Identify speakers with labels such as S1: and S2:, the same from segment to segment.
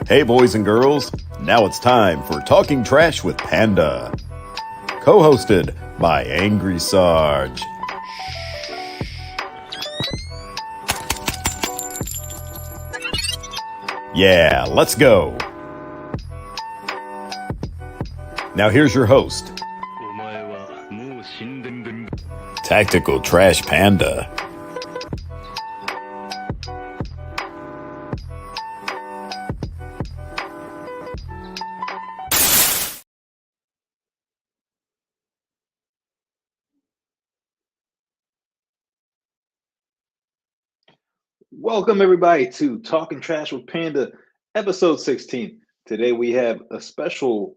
S1: Hey, boys and girls, now it's time for Talking Trash with Panda, co-hosted by Angry Sarge. Yeah, let's go. Now here's your host, Tactical Trash Panda.
S2: Welcome everybody to Talking Trash with Panda, episode 16. Today we have a special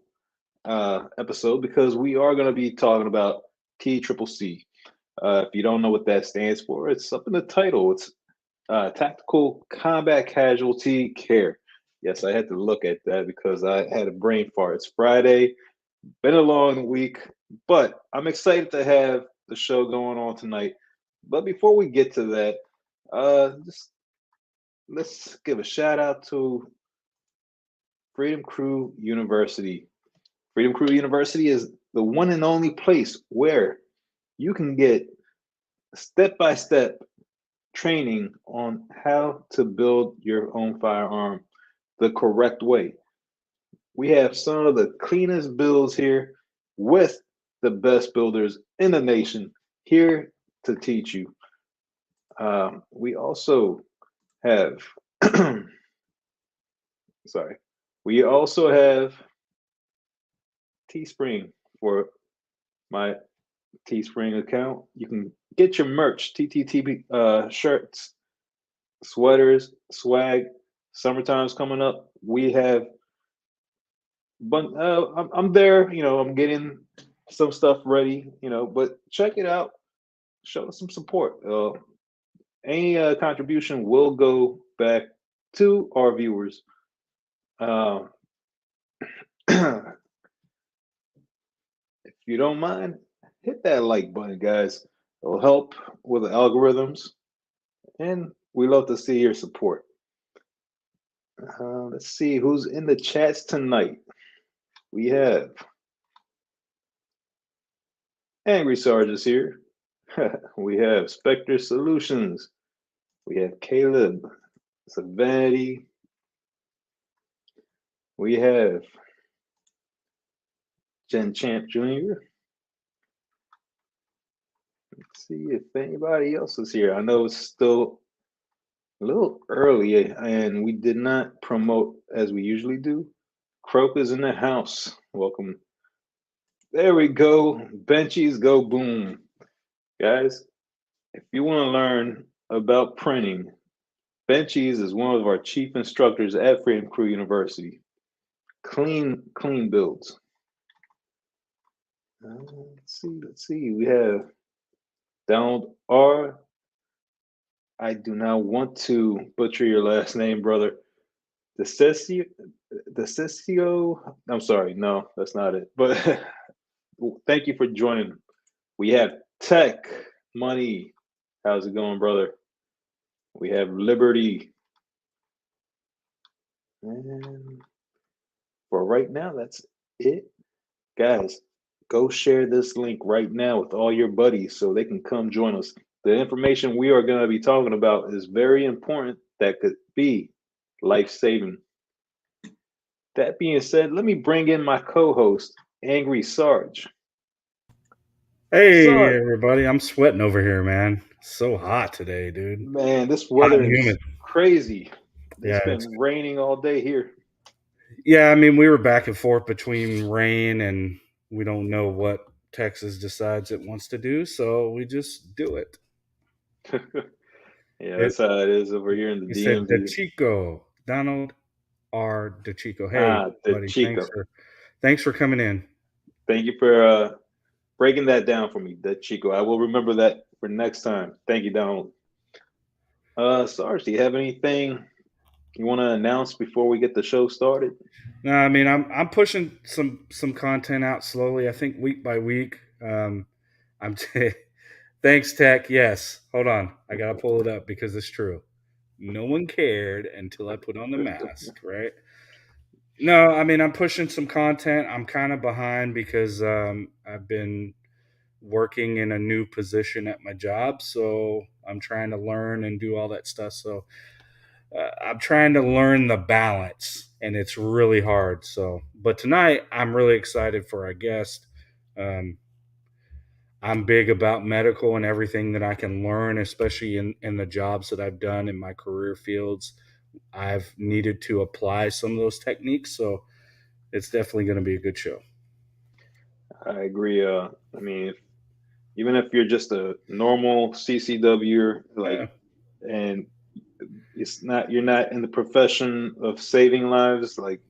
S2: episode because we are going to be talking about TCCC. If you don't know what that stands for, it's up in the title. It's Tactical Combat Casualty Care. Yes, I had to look at that because I had a brain fart. It's Friday, been a long week, but I'm excited to have the show going on tonight. But before we get to that, just let's give a shout out to Freedom Crew University. Freedom Crew University is the one and only place where you can get step-by-step training on how to build your own firearm the correct way. We have some of the cleanest builds here with the best builders in the nation here to teach you. We also have we also have Teespring for my Teespring account. You can get your merch, TTTB shirts, sweaters, swag. Summertime's coming up. We have, but I'm there. I'm getting some stuff ready. But check it out. Show us some support. Any contribution will go back to our viewers. If you don't mind, hit that like button, guys. It'll help with the algorithms, and we love to see your support. Let's see who's in the chats tonight. We have Angry Sarge is here. We have Spectre Solutions. We have Caleb Savanity. We have Jen Champ Jr. Let's see if anybody else is here. I know it's still a little early and we did not promote as we usually do. Croak is in the house. Welcome. There we go. Benchies go boom. Guys, if you want to learn about printing, Benchies is one of our chief instructors at Freedom Crew University. Clean builds. Let's see. We have Donald R. I do not want to butcher your last name, brother. DeCiccio. I'm sorry. No, that's not it. But thank you for joining. We have Tech Money. How's it going, brother? We have Liberty. And for right now, that's it. Guys, go share this link right now with all your buddies so they can come join us. The information we are going to be talking about is very important that could be life-saving. That being said, let me bring in my co-host, Angry Sarge.
S3: Hey,
S2: Sarge,
S3: everybody. I'm sweating over here, man. It's so hot today, dude.
S2: man, this
S3: Hot
S2: weather
S3: and
S2: is
S3: humid.
S2: crazy. It's
S3: Yeah,
S2: been raining all day here.
S3: I mean, we were back and forth between rain and we don't know what Texas decides it wants to do, so we just do it.
S2: Yeah, that's how it is over here in the
S3: He said
S2: DMV.
S3: DeChico, Donald R. DeChico. Hey,
S2: The
S3: buddy,
S2: Chico.
S3: thanks for coming in.
S2: Thank you for breaking that down for me, the Chico. I will remember that for next time. Thank you, Donald. Sarge, do you have anything you want to announce before we get the show started?
S3: No, I mean, I'm pushing some content out slowly. I think week by week. I'm Thanks, Tech. Yes. Hold on. I got to pull it up because it's true. No one cared until I put on the mask, right? No, I mean, I'm pushing some content. I'm kind of behind because I've been working in a new position at my job, so I'm trying to learn and do all that stuff. So I'm trying to learn the balance, and it's really hard. So, but tonight I'm really excited for our guest. Um, I'm big about medical and everything that I can learn, especially in the jobs that I've done in my career fields. I've needed to apply some of those techniques, so it's definitely going to be a good show.
S2: I agree. I mean, even if you're just a normal CCW,
S3: Yeah,
S2: and you're not in the profession of saving lives, like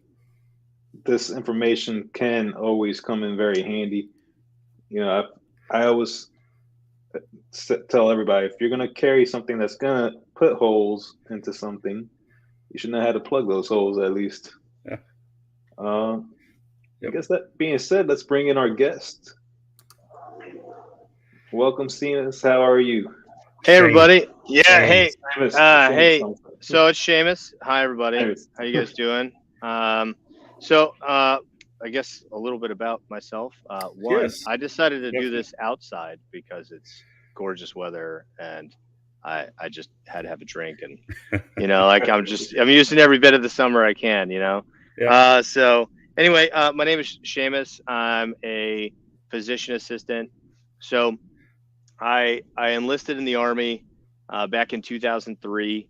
S2: this information can always come in very handy. You know, I always tell everybody, if you're gonna carry something that's gonna put holes into something, you should know how to plug those holes at least.
S3: yeah.
S2: I
S3: Yep.
S2: guess that being said, let's bring in our guest. Welcome, Cenas. How are you?
S4: Hey everybody. Yeah,
S3: Seamus.
S4: hey.
S2: Seamus,
S4: Hey.
S2: Seamus.
S4: So it's Seamus. Hi everybody.
S2: Seamus.
S4: How you guys doing? I guess a little bit about myself. One,
S3: Yes.
S4: I decided to do
S3: Definitely.
S4: this outside because it's gorgeous weather and I just had to have a drink and like I'm using every bit of the summer I can,
S3: Yeah.
S4: So anyway, my name is Seamus. I'm a physician assistant. So I enlisted in the Army back in 2003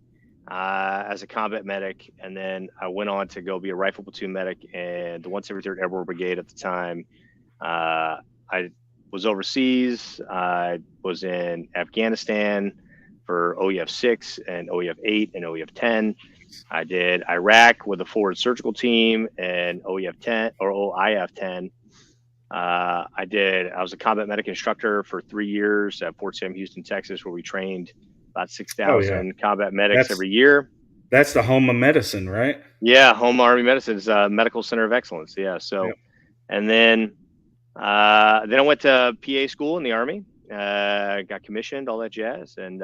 S4: as a combat medic, and then I went on to go be a rifle platoon medic and the 173rd Airborne Brigade at the time. I was overseas. I was in Afghanistan for OEF 6 and OEF 8 and OEF 10. I did Iraq with a forward surgical team and OEF 10 or OIF 10. I was a combat medic instructor for 3 years at Fort Sam Houston, Texas, where we trained about 6,000 combat medics every year.
S3: That's the home of medicine, right?
S4: Yeah, Home Army Medicine is a medical center of excellence. Yeah. So,
S3: Yep.
S4: And then I went to PA school in the Army, got commissioned, all that jazz. And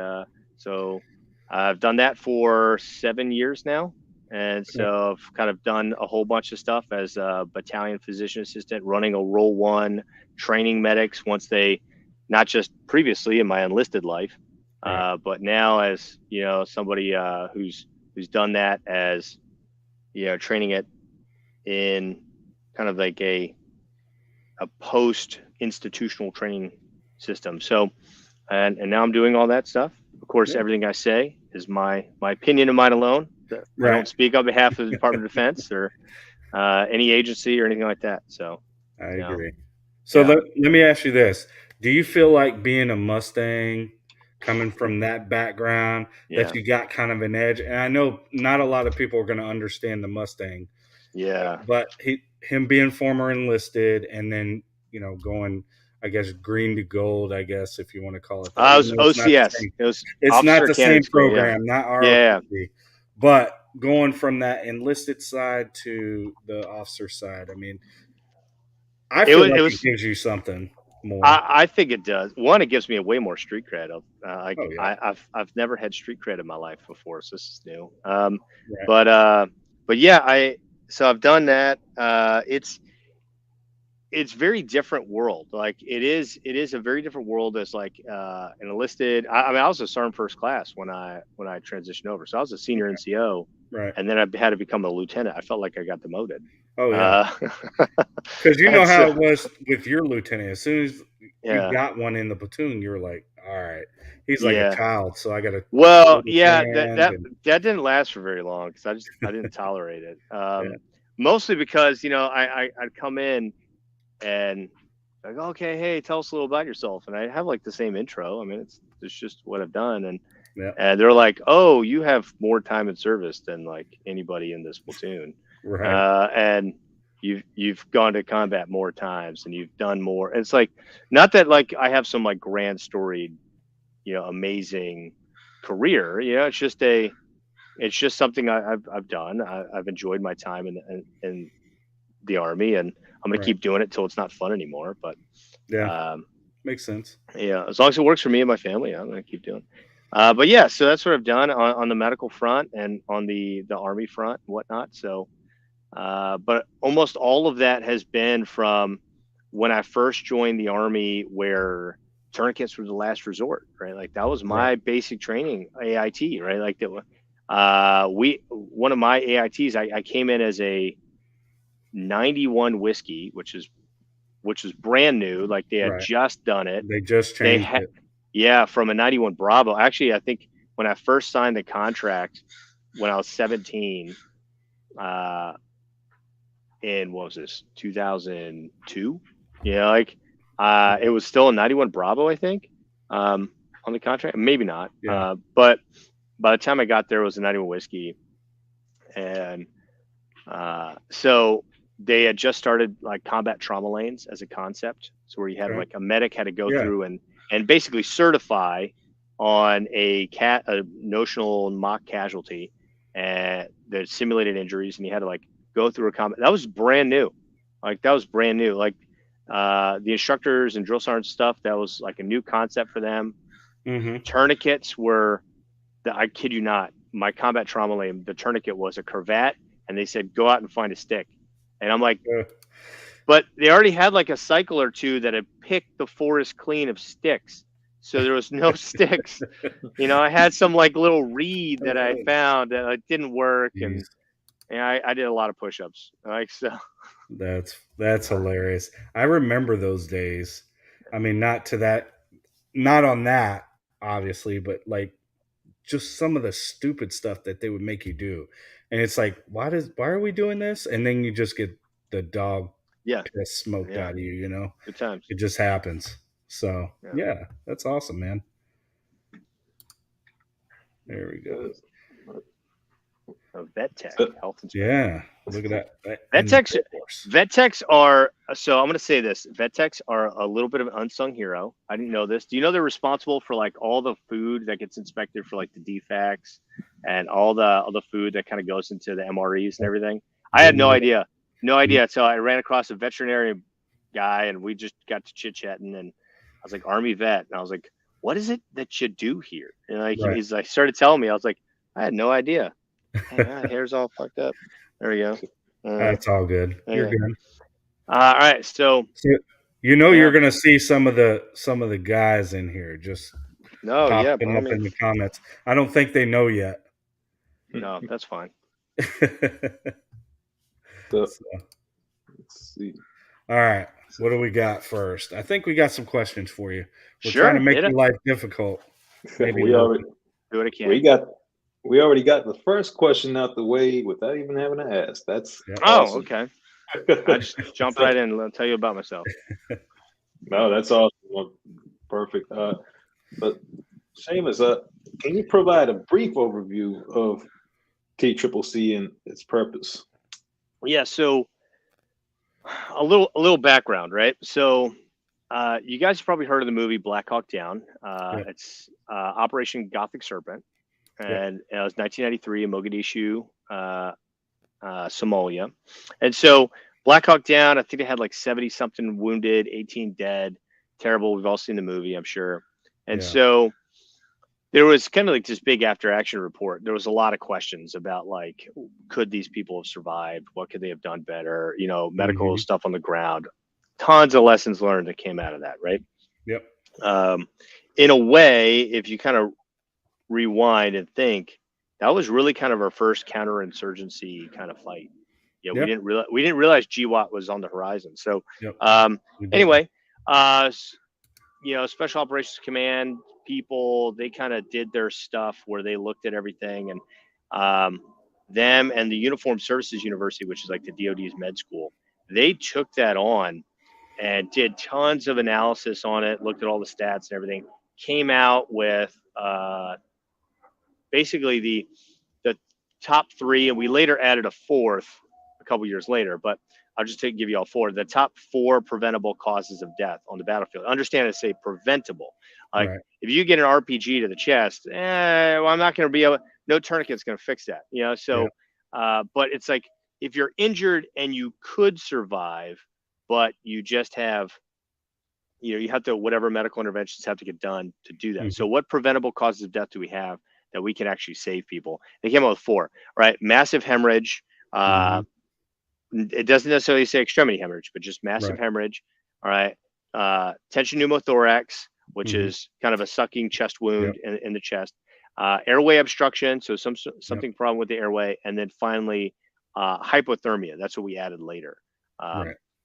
S4: so I've done that for 7 years now. And so I've kind of done a whole bunch of stuff as a battalion physician assistant, running a role 1, training medics once they, not just previously in my enlisted life, but now as, somebody who's done that as, training it in kind of like a post-institutional training system. So, and now I'm doing all that stuff. Of course, everything I say is my opinion and mine alone. I don't speak on behalf of the Department of Defense or any agency or anything like that. So
S3: I agree. So let me ask you this. Do you feel like being a Mustang, coming from that background, that you got kind of an edge? And I know not a lot of people are going to understand the Mustang.
S4: Yeah.
S3: But him being former enlisted and then, going, I guess, green to gold, I guess, if you want to call it that.
S4: I was OCS.
S3: It's not the same program, not our OPC. But going from that enlisted side to the officer side, I mean, I feel it gives you something more.
S4: I think it does. One, it gives me a way more street cred. I've never had street cred in my life before, so this is new. But yeah, so I've done that. It's very different world. Like it is a very different world as like an enlisted. I was a sergeant first class when I transitioned over. So I was a senior NCO, and then I had to become a lieutenant. I felt like I got demoted.
S3: Oh yeah, because you know how it was with your lieutenant. As soon as you got one in the platoon, you were like, "All right, he's like a child." So I got to.
S4: Well, yeah, that didn't last for very long because I didn't tolerate it. Mostly because I'd come in and like, okay, hey, tell us a little about yourself, and I have like the same intro. I mean, it's just what I've done, and they're like, oh, you have more time in service than like anybody in this platoon.
S3: Right.
S4: And you've gone to combat more times and you've done more. And it's like, not that like I have some like grand storied, amazing career. It's just something I've done. I've enjoyed my time in the Army, and I'm gonna keep doing it till it's not fun anymore. But
S3: makes sense.
S4: Yeah, as long as it works for me and my family, I'm gonna keep doing. But yeah, so that's what I've done on the medical front and on the Army front and whatnot. So. But almost all of that has been from when I first joined the Army, where tourniquets were the last resort, right? Like that was my basic training, AIT, right? Like that. One of my AITs, I came in as a 91 whiskey, which was brand new. Like they had just done it.
S3: They just changed it.
S4: Yeah, from a 91 Bravo. Actually, I think when I first signed the contract when I was 17, in what was this, 2002? Yeah, like it was still a 91 Bravo, I think, on the contract. Maybe not.
S3: Yeah.
S4: But by the time I got there, it was a 91 whiskey. And so they had just started like combat trauma lanes as a concept. So where you had like a medic had to go through and basically certify on a notional mock casualty and the simulated injuries, and you had to like go through a combat. That was brand new. Like that was brand new. Like the instructors and drill sergeant stuff, that was like a new concept for them. Tourniquets were, I kid you not, my combat trauma lane, the tourniquet was a cravat, and they said, go out and find a stick. And I'm like, but they already had like a cycle or two that had picked the forest clean of sticks. So there was no sticks. You know, I had some like little reed that I found that like, didn't work. And I did a lot of push-ups. Like, so.
S3: That's hilarious. I remember those days. I mean, not on that, obviously, but like just some of the stupid stuff that they would make you do. And it's like, why are we doing this? And then you just get the dog piss smoked out of you, you know?
S4: Good times.
S3: It just happens. So yeah, that's awesome, man. There we go.
S4: Vet tech, health inspector.
S3: Yeah, look at that.
S4: Vet techs are, so I'm going to say this, vet techs are a little bit of an unsung hero. I didn't know this. Do you know they're responsible for like all the food that gets inspected for like the defects and all the food that kind of goes into the MREs and everything? I had no idea. So I ran across a veterinarian guy and we just got to chit-chatting, and I was like, Army vet. And I was like, what is it that you do here? And like, he's like, started telling me, I was like, I had no idea. Hey, my hair's all fucked up. There we go.
S3: That's all good. You're good.
S4: All right, so
S3: you know you're gonna see some of the guys in here just popping up in the comments. I don't think they know yet.
S4: No, that's fine.
S2: Let's see.
S3: All right, what do we got first? I think we got some questions for you. We're trying to make your life difficult. Maybe
S2: we already
S4: do what I can.
S2: We already got the first question out the way without even having to ask. That's
S4: awesome. Okay. I just jumped right in and I'll tell you about myself.
S2: No, that's awesome. Well, perfect. But Seamus, can you provide a brief overview of TCCC and its purpose?
S4: Yeah, so a little background, right? So you guys have probably heard of the movie Black Hawk Down. It's Operation Gothic Serpent. And it was 1993 in Mogadishu, Somalia. And so Black Hawk Down, I think they had like 70 something wounded, 18 dead. Terrible. We've all seen the movie, I'm sure. And so there was kind of like this big after action report. There was a lot of questions about like, could these people have survived? What could they have done better? You know, medical stuff on the ground. Tons of lessons learned that came out of that, right?
S3: Yep.
S4: In a way, if you kind of rewind and think, that was really kind of our first counterinsurgency kind of fight. We didn't realize GWAT was on the horizon. So anyway, Special Operations Command people, they kind of did their stuff where they looked at everything, and them and the Uniformed Services University, which is like the DoD's med school, they took that on and did tons of analysis on it, looked at all the stats and everything, came out with basically the top three, and we later added a fourth a couple years later, but I'll just give you all four. The top 4 preventable causes of death on the battlefield. Understand I say preventable. Like if you get an RPG to the chest, I'm not going to be able. No tourniquet's going to fix that. You know, so but it's like if you're injured and you could survive, but you just have, you have to, whatever medical interventions have to get done to do that. So what preventable causes of death do we have that we can actually save people? They came out with 4, right? Massive hemorrhage, it doesn't necessarily say extremity hemorrhage, but just massive hemorrhage. All right. Tension pneumothorax, which is kind of a sucking chest wound in the chest. Airway obstruction, so something problem with the airway, and then finally hypothermia. That's what we added later.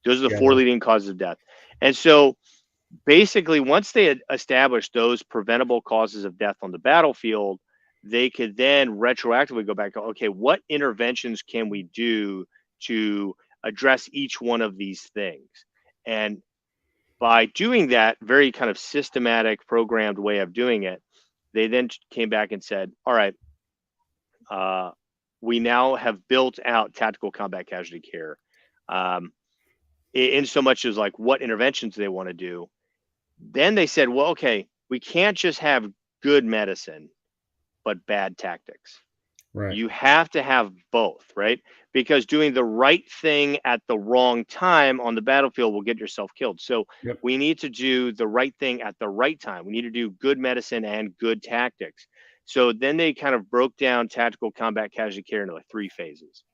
S4: Those are the 4 leading causes of death. And so basically, once they had established those preventable causes of death on the battlefield, they could then retroactively go back to, okay, what interventions can we do to address each one of these things? And by doing that very kind of systematic, programmed way of doing it, they then came back and said, all right, we now have built out tactical combat casualty care in so much as like what interventions they want to do. Then they said, well, okay, we can't just have good medicine, but bad tactics. Right. You have to have both, right? Because doing the right thing at the wrong time on the battlefield will get yourself killed. So we need to do the right thing at the right time. We need to do good medicine and good tactics. So then they kind of broke down tactical combat casualty care into like 3 phases.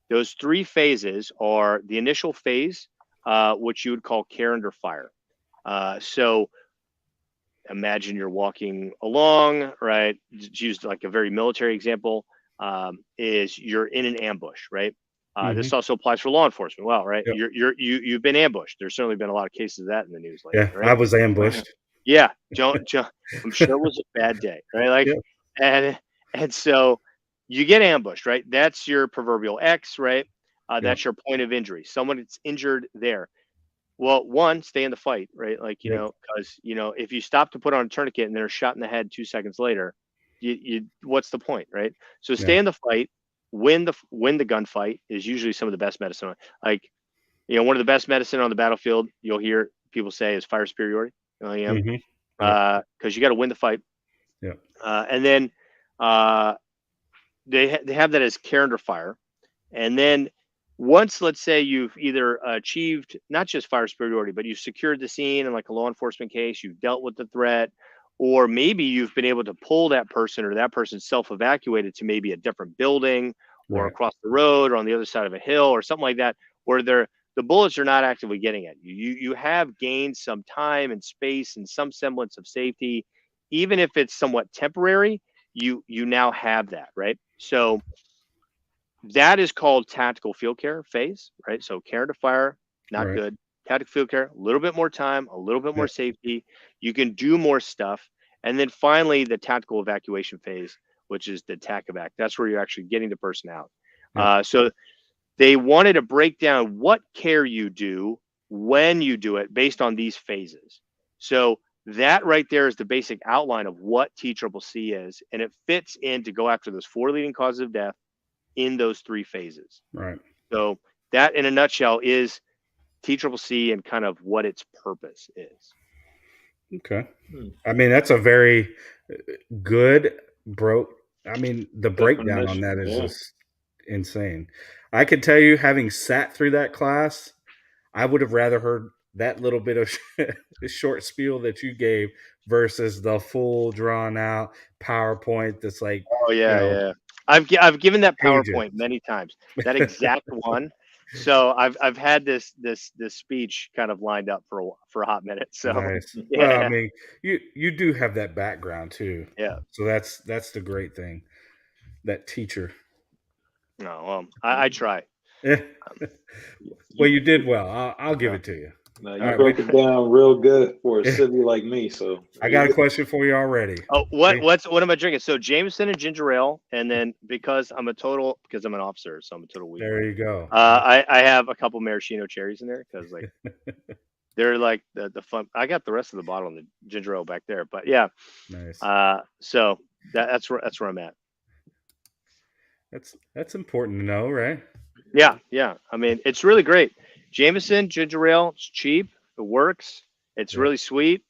S4: Those 3 phases are the initial phase, which you would call care under fire. So imagine you're walking along, right? Use like a very military example. Is you're in an ambush, right? This also applies for law enforcement. Well, right? You've been ambushed. There's certainly been a lot of cases of that in the news lately.
S3: Yeah, right? I was ambushed.
S4: Yeah, I'm sure it was a bad day, right? Like, and so you get ambushed, right? That's your proverbial X, right? That's your point of injury. Someone that's injured there. Well, one, stay in the fight, right? Like, you know, because, you know, if you stop to put on a tourniquet and they're shot in the head 2 seconds later, you what's the point, right? So stay in the fight, win the gunfight is usually some of the best medicine. Like, you know, one of the best medicine on the battlefield, you'll hear people say is fire superiority. Because you got to win the fight. And then they have that as care under fire. And then once, let's say you've either achieved not just fire superiority, but you've secured the scene in like a law enforcement case, you've dealt with the threat, or maybe you've been able to pull that person or that person self-evacuated to maybe a different building or across the road or on the other side of a hill or something like that, where the bullets are not actively getting at you. You have gained some time and space and some semblance of safety. Even if it's somewhat temporary, you now have that, right? So that is called tactical field care phase, right? So care under fire, not good. Tactical field care, a little bit more time, a little bit more safety. You can do more stuff. And then finally, the tactical evacuation phase, which is the TAC evac. That's where you're actually getting the person out. So they wanted to break down what care you do when you do it based on these phases. So that right there is the basic outline of what TCCC is. And it fits in to go after those 4 leading causes of death in those 3 phases. Right. So that in a nutshell is TCCC and kind of what its purpose is.
S3: Okay. I mean, that's a very good the breakdown on that is just insane. I can tell you, having sat through that class, I would have rather heard that little bit of short spiel that you gave versus the full drawn out PowerPoint that's like,
S4: I've given that PowerPoint many times, that exact one. So I've had this speech kind of lined up for a hot minute. So
S3: nice. Well, I mean, you do have that background too. Yeah. So that's the great thing. That teacher.
S4: No, well, I try.
S3: Well, you did well. I'll give it to you.
S2: No, you broke it down real good for a civvy like me. So
S3: I got a question for you already.
S4: Oh, what am I drinking? So Jameson and ginger ale, and then because I'm an officer, so I'm a total weak.
S3: There you go.
S4: I have a couple maraschino cherries in there because like they're like the fun. I got the rest of the bottle in the ginger ale back there, but yeah.
S3: Nice.
S4: So that's where I'm at.
S3: That's important to know, right?
S4: Yeah. I mean, it's really great. Jameson ginger ale, it's cheap, it works, it's really sweet.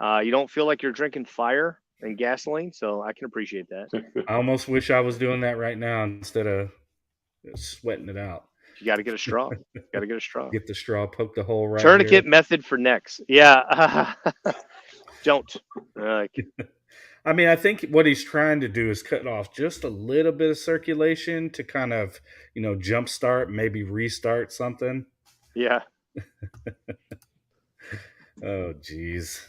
S4: You don't feel like you're drinking fire and gasoline, so I can appreciate that.
S3: I almost wish I was doing that right now instead of sweating it out.
S4: You got to get a straw.
S3: Get the straw, poke the hole right.
S4: Tourniquet method for necks. Yeah. Don't.
S3: I mean, I think what he's trying to do is cut off just a little bit of circulation to kind of, jumpstart, maybe restart something.
S4: Yeah.
S3: Oh, geez.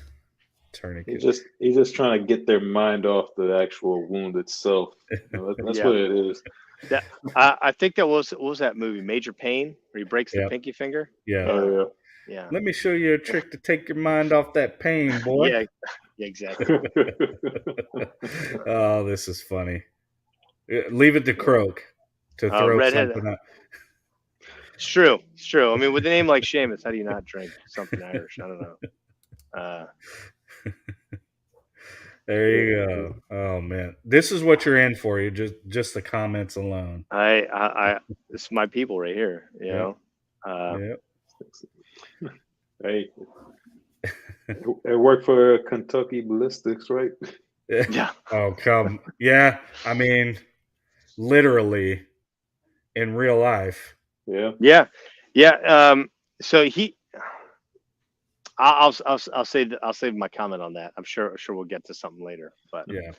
S2: He's
S3: Tourniquet.
S2: just trying to get their mind off the actual wound itself. That's
S4: Yeah.
S2: what it is.
S4: Yeah, I think that was what was that movie, Major Pain, where he breaks the
S3: Yep.
S4: pinky finger.
S3: Yeah.
S2: Oh
S4: Yeah.
S3: Let me show you a trick to take your mind off that pain, boy.
S4: Yeah. Yeah. Exactly.
S2: yeah.
S3: Oh, this is funny. Leave it to Croak to throw
S4: Redhead.
S3: something up.
S4: It's true. It's true. I mean, with a name like Seamus, how do you not drink something Irish? I don't know.
S3: There you go. Oh man, this is what you're in for. You just the comments alone.
S4: I this is my people right here. You know.
S3: Yep.
S2: Hey, it worked for Kentucky Ballistics, right?
S4: Yeah.
S3: Oh come. Yeah. I mean, literally, in real life.
S2: Yeah.
S4: Yeah. Yeah. So I'll save my comment on that. I'm sure we'll get to something later. But
S3: yeah.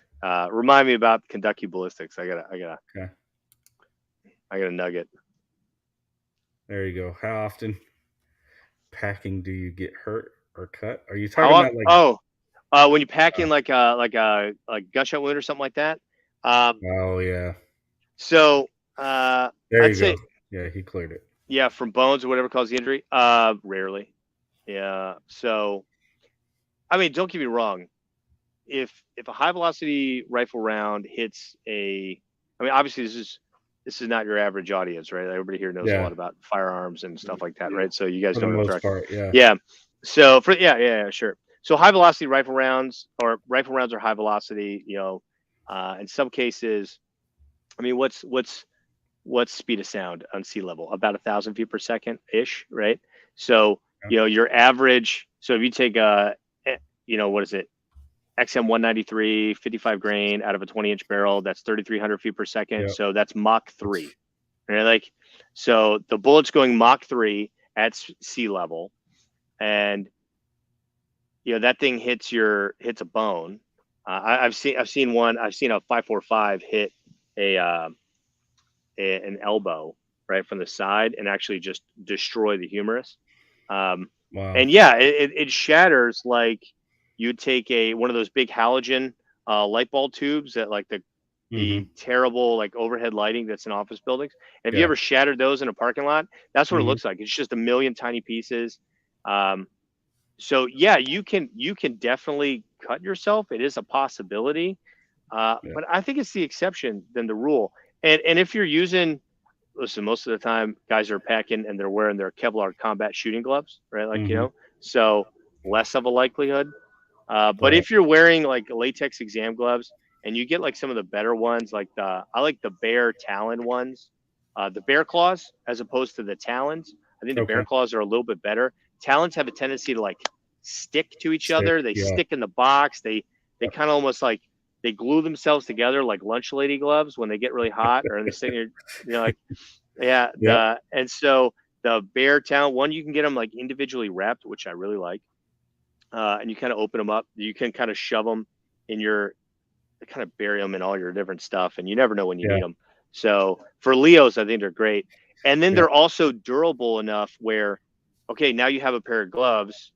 S4: Remind me about Kentucky Ballistics. I gotta nugget.
S3: There you go. How often packing do you get hurt or cut? Are you talking about like
S4: when you pack in like a gunshot wound or something like that?
S3: Oh yeah.
S4: So
S3: there
S4: I'd
S3: you
S4: say,
S3: go. Yeah, he cleared it.
S4: Yeah, from bones or whatever caused the injury. Rarely. Yeah. So, I mean, don't get me wrong. If a high velocity rifle round hits obviously this is not your average audience, right? Everybody here knows a lot about firearms and stuff like that, right? So you guys
S3: for the
S4: know
S3: most part, yeah.
S4: Yeah. So sure. So high velocity rifle rounds are high velocity. In some cases, I mean, what's speed of sound on sea level? About 1,000 feet per second ish, right? So your average. So if you take what is it? XM 193, 55 grain out of a 20-inch barrel, that's 3,300 feet per second. Yep. So that's Mach 3. Right? So the bullet's going Mach 3 at sea level, and that thing hits a bone. I've seen a 5.45 hit an elbow right from the side and actually just destroy the humerus.
S3: Wow.
S4: And yeah, it shatters like you'd take one of those big halogen light bulb tubes that like the terrible like overhead lighting that's in office buildings. Have you ever shattered those in a parking lot? That's what it looks like. It's just a million tiny pieces. So yeah, you can definitely cut yourself. It is a possibility, but I think it's the exception than the rule. And if you're using, listen, most of the time guys are packing and they're wearing their Kevlar combat shooting gloves, right? Like so less of a likelihood. But if you're wearing like latex exam gloves and you get like some of the better ones, like I like the Bear Talon ones, the Bear Claws as opposed to the Talons. I think the Bear Claws are a little bit better. Talons have a tendency to like stick to each other. They stick in the box. They kind of almost like they glue themselves together like lunch lady gloves when they get really hot or in the sitting, and so the Bear Talon one, you can get them like individually wrapped, which I really like. And you kind of open them up. You can kind of shove them in kind of bury them in all your different stuff, and you never know when you need them. So for Leos, I think they're great. And then they're also durable enough where, okay, now you have a pair of gloves,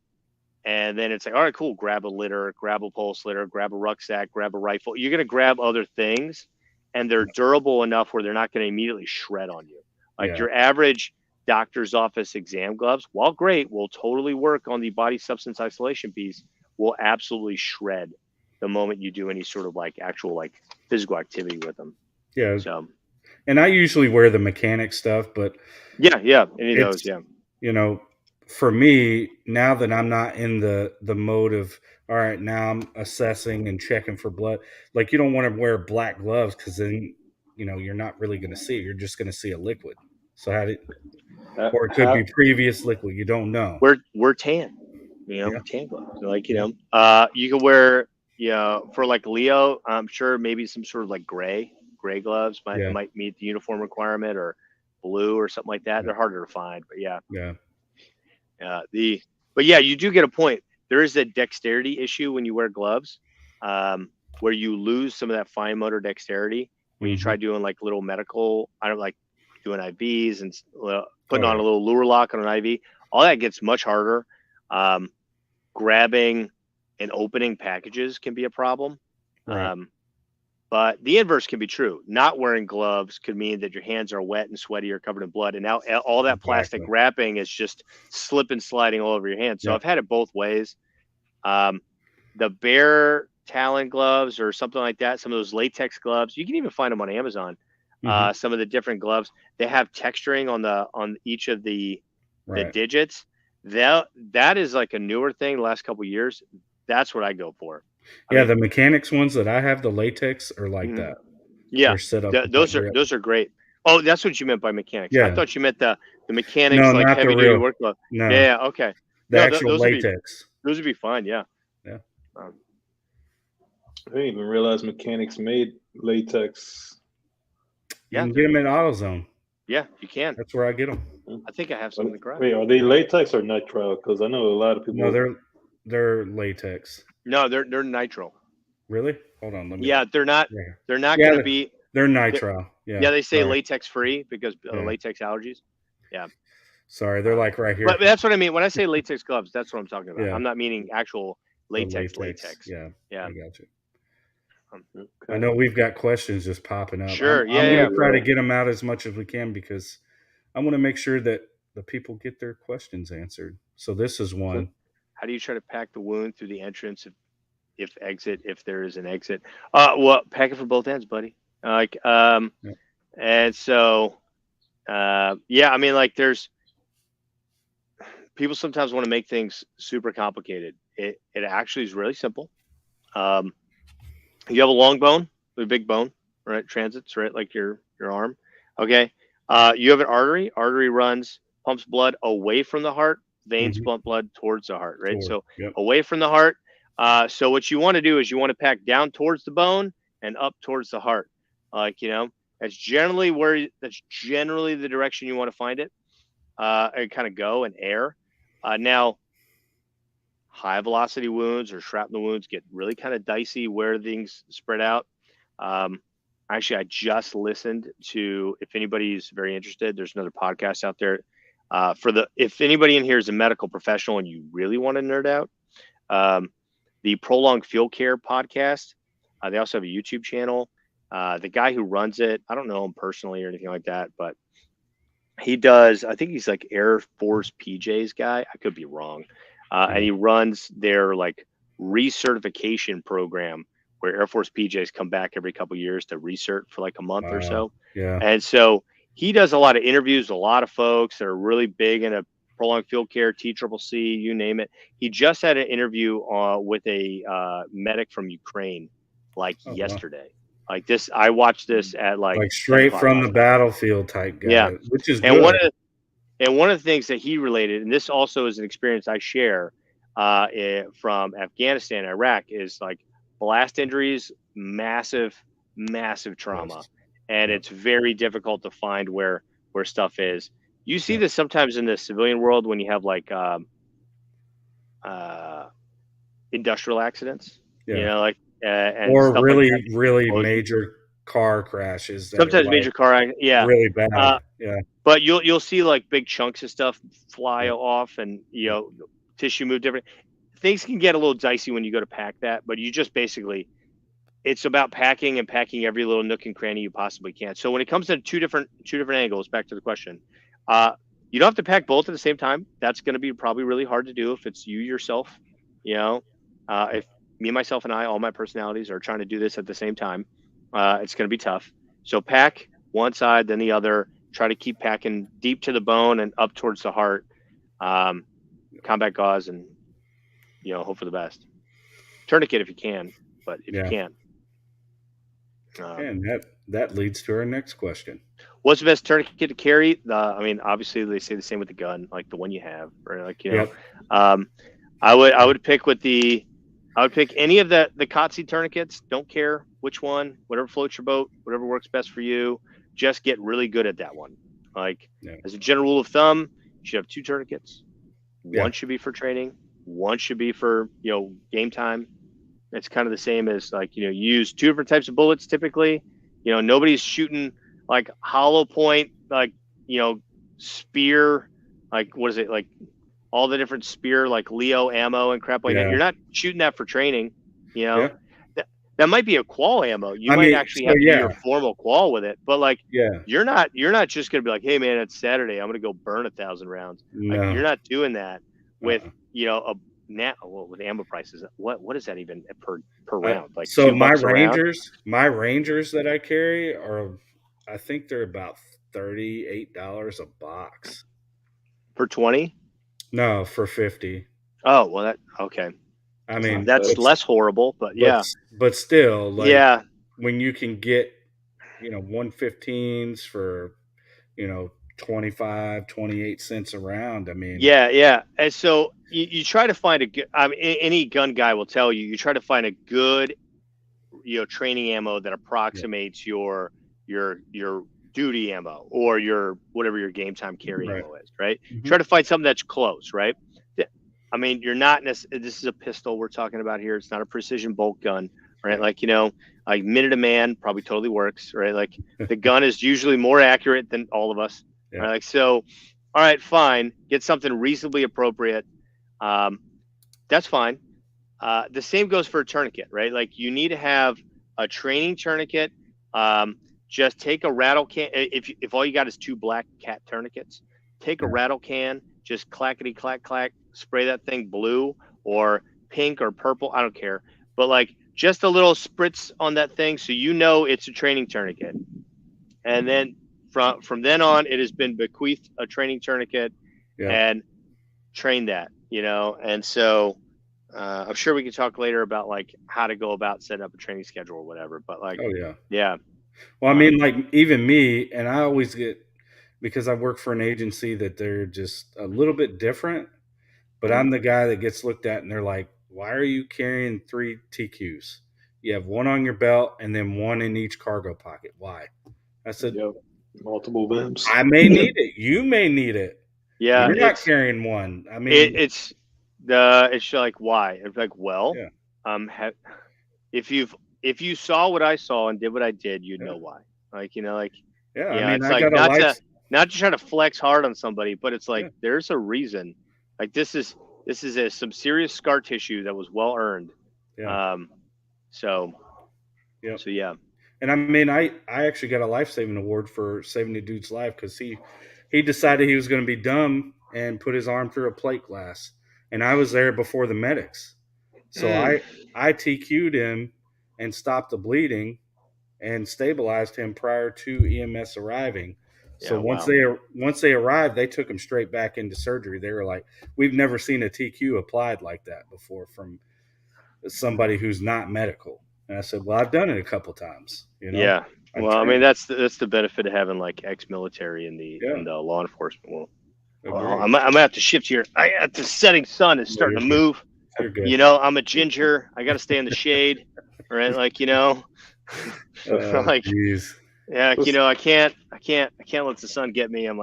S4: and then it's like, all right, cool. Grab a litter, grab a pulse litter, grab a rucksack, grab a rifle. You're going to grab other things, and they're durable enough where they're not going to immediately shred on you. Like your average doctor's office exam gloves, while great, will totally work on the body substance isolation piece, will absolutely shred the moment you do any sort of like actual like physical activity with them.
S3: Yeah.
S4: So,
S3: and I usually wear the mechanic stuff, but
S4: any of those,
S3: for me, now that I'm not in the mode of, all right, now I'm assessing and checking for blood, like you don't want to wear black gloves because then, you're not really going to see it. You're just going to see a liquid. So or it could be previous liquid. You don't know.
S4: We're tan, tan gloves. Like, you can wear, for like Leo, I'm sure maybe some sort of like gray gloves might meet the uniform requirement, or blue or something like that. They're harder to find, but you do get a point. There is a dexterity issue when you wear gloves. where you lose some of that fine motor dexterity when you try doing like little medical, I don't like doing IVs and putting on a little lure lock on an IV. All that gets much harder. Grabbing and opening packages can be a problem.
S3: Right.
S4: But the inverse can be true. Not wearing gloves could mean that your hands are wet and sweaty or covered in blood. And now all that plastic wrapping is just slip and sliding all over your hands. So I've had it both ways. The bare talon gloves or something like that, some of those latex gloves, you can even find them on Amazon. Some of the different gloves, they have texturing on each of the digits. That is like a newer thing the last couple of years. That's what I go for.
S3: I mean, the mechanics ones that I have, the latex, are like that.
S4: Yeah,
S3: they're set up.
S4: Those are great. Oh, that's what you meant by mechanics.
S3: Yeah.
S4: I thought you meant the mechanics,
S3: no,
S4: like
S3: not
S4: heavy
S3: the
S4: duty
S3: real
S4: work glove.
S3: No.
S4: Yeah, okay.
S3: The actual latex.
S4: Those would be fine. Yeah.
S3: Yeah.
S2: I didn't even realize mechanics made latex.
S3: You can get them in AutoZone.
S4: Yeah, you can.
S3: That's where I get them.
S4: I think I have some in the garage.
S2: Wait, are they latex or nitrile? Because I know a lot of people.
S3: No, they're latex.
S4: No, they're nitrile.
S3: Really? Hold on. Let me.
S4: Yeah, they're not. They're not going to be.
S3: They're nitrile.
S4: Yeah, they say latex free because of latex allergies. Yeah.
S3: Sorry, they're like right here.
S4: But that's what I mean when I say latex gloves. That's what I'm talking about.
S3: Yeah.
S4: I'm not meaning actual latex.
S3: Yeah.
S4: Yeah.
S3: I got you. I know we've got questions just popping up.
S4: Sure.
S3: I'm going to try to get them out as much as we can because I want to make sure that the people get their questions answered. So this is one.
S4: How do you try to pack the wound through the entrance if there is an exit? Well, pack it from both ends, buddy. And so, I mean, like there's people sometimes want to make things super complicated. It actually is really simple. You have a long bone, a big bone, right? Transits, right? Like your arm. Okay. You have an artery. Artery pumps blood away from the heart. Veins pump blood towards the heart, right? So away from the heart. So what you want to do is you want to pack down towards the bone and up towards the heart. That's generally the direction you want to find it. And kind of go and air. Now, high velocity wounds or shrapnel wounds get really kind of dicey where things spread out. Actually, I just listened to, if anybody's very interested, there's another podcast out there. If anybody in here is a medical professional and you really want to nerd out, the Prolonged Field Care podcast, they also have a YouTube channel. The guy who runs it, I don't know him personally or anything like that, but he does, I think he's like Air Force PJs guy. I could be wrong. And he runs their like recertification program where Air Force PJs come back every couple of years to recert for like a month or so.
S3: Yeah.
S4: And so he does a lot of interviews with a lot of folks that are really big into prolonged field care, TCCC, you name it. He just had an interview with a medic from Ukraine yesterday. Wow. Like this, I watched this at like
S3: straight from the battlefield type guy.
S4: Yeah,
S3: which is
S4: and
S3: good.
S4: One of the things that he related, and this also is an experience I share from Afghanistan, Iraq, is like blast injuries, massive trauma, yes. And it's very difficult to find where stuff is. You see this sometimes in the civilian world when you have like industrial accidents,
S3: or really, like really major car crashes.
S4: Sometimes major car,
S3: really bad.
S4: But you'll see like big chunks of stuff fly off, and tissue move different. Things can get a little dicey when you go to pack that, but you just basically, it's about packing and packing every little nook and cranny you possibly can. So when it comes to two different angles, back to the question, you don't have to pack both at the same time. That's going to be probably really hard to do if it's you yourself. If me, myself, and I, all my personalities are trying to do this at the same time, it's going to be tough. So pack one side, then the other. Try to keep packing deep to the bone and up towards the heart. Combat gauze, and hope for the best. Tourniquet if you can, but if you can't.
S3: And that leads to our next question.
S4: What's the best tourniquet to carry? Obviously they say the same with the gun, like the one you have, right? I would pick any of the COTC tourniquets. Don't care which one, whatever floats your boat, whatever works best for you. Just get really good at that one. As a general rule of thumb, you should have 2 tourniquets. One should be for training. One should be for game time. It's kind of the same as like, you use 2 different types of bullets typically. Nobody's shooting like hollow point, like, spear, like, what is it, like all the different spear, like Leo ammo and crap like that. You're not shooting that for training. That might be a qual ammo. You might actually have to do your formal qual with it, but like, you're not just gonna be like, hey man, it's Saturday, I'm gonna go burn 1,000 rounds.
S3: No.
S4: Like, you're not doing that with with ammo prices. What is that even per round? Like,
S3: so
S4: my
S3: Rangers that I carry are, I think they're about $38 a box.
S4: For 20?
S3: No, for 50.
S4: Oh, well, that okay.
S3: I mean,
S4: that's less horrible, but
S3: but still, like, when you can get 115s for 25, 28 cents a round. I mean,
S4: and so you try to find a good, I mean, any gun guy will tell you try to find a good training ammo that approximates your duty ammo or your whatever your game time carry ammo is, right?
S3: Mm-hmm.
S4: Try to find something that's close, right? I mean, you're not this is a pistol we're talking about here. It's not a precision bolt gun, right? Like, like minute a man probably totally works, right? Like, the gun is usually more accurate than all of us. Right? Like, so, all right, fine. Get something reasonably appropriate. That's fine. The same goes for a tourniquet, right? Like, you need to have a training tourniquet. Just take a rattle can. If all you got is 2 black cat tourniquets, take a rattle can, just clackety clack clack, spray that thing blue or pink or purple. I don't care. But like, just a little spritz on that thing so it's a training tourniquet. And then from then on, it has been bequeathed a training tourniquet and train that, And so I'm sure we can talk later about like how to go about setting up a training schedule or whatever. But like,
S3: well, I mean, like, even me, and I always get, because I work for an agency that they're just a little bit different, but I'm the guy that gets looked at and they're like, why are you carrying 3 TQs? You have 1 on your belt and then 1 in each cargo pocket. Why? I said,
S2: multiple VIMs.
S3: I may need it. You may need it.
S4: Yeah.
S3: You're not carrying 1. I mean,
S4: it's like, why? It's like, well, if you saw what I saw and did what I did, you'd know why. Like, I mean, it's like not to try to flex hard on somebody, but it's like, there's a reason. Like, this is some serious scar tissue that was well earned. So and
S3: I mean, I actually got a life-saving award for saving a dude's life because he decided he was going to be dumb and put his arm through a plate glass, and I was there before the medics, so I TQ'd him and stopped the bleeding and stabilized him prior to EMS arriving. So once they arrived, they took him straight back into surgery. They were like, we've never seen a TQ applied like that before from somebody who's not medical. And I said, well, I've done it a couple times.
S4: Yeah. Well, I mean, that's the benefit of having like ex-military in the law enforcement. Well, I'm gonna have to shift here. The setting sun is starting to move. I'm a ginger. I got to stay in the shade, right? Like, like,
S3: geez.
S4: Yeah, I can't let the sun get me. I'm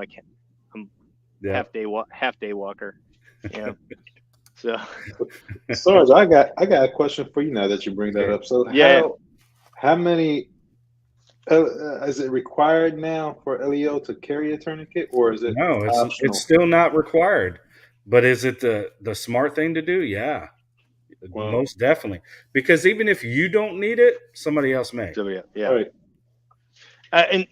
S4: half day walker. Yeah. So,
S2: Sarge, I got a question for you now that you bring that up. So how many is it required now for LEO to carry a tourniquet, or is it
S3: it's still not required? But is it the smart thing to do? Yeah. Well, most definitely. Because even if you don't need it, somebody else may.
S4: Yeah. Right. And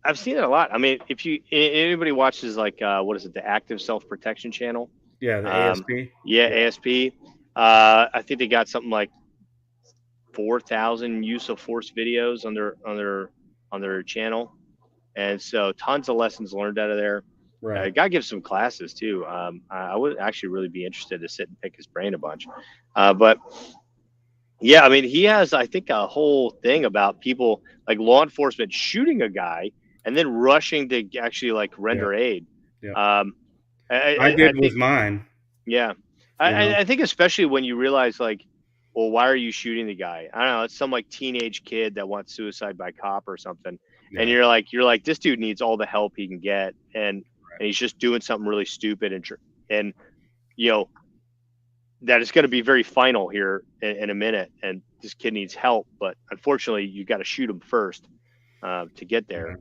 S4: I've seen it a lot. I mean, if anybody watches like what is it, the Active Self Protection channel?
S3: Yeah, the ASP.
S4: Yeah, ASP. I think they got something like 4,000 use of force videos on their channel, and so tons of lessons learned out of there.
S3: Right.
S4: Got to give some classes too. I would actually really be interested to sit and pick his brain a bunch. But yeah, I mean, he has, I think, a whole thing about people like law enforcement shooting a guy and then rushing to actually like render aid.
S3: Yeah. I did with mine.
S4: Yeah. I think especially when you realize like, well, why are you shooting the guy? I don't know. It's some like teenage kid that wants suicide by cop or something. Yeah. And you're like, this dude needs all the help he can get. And he's just doing something really stupid. And that is going to be very final here in a minute, and this kid needs help, but unfortunately you got to shoot him first to get there,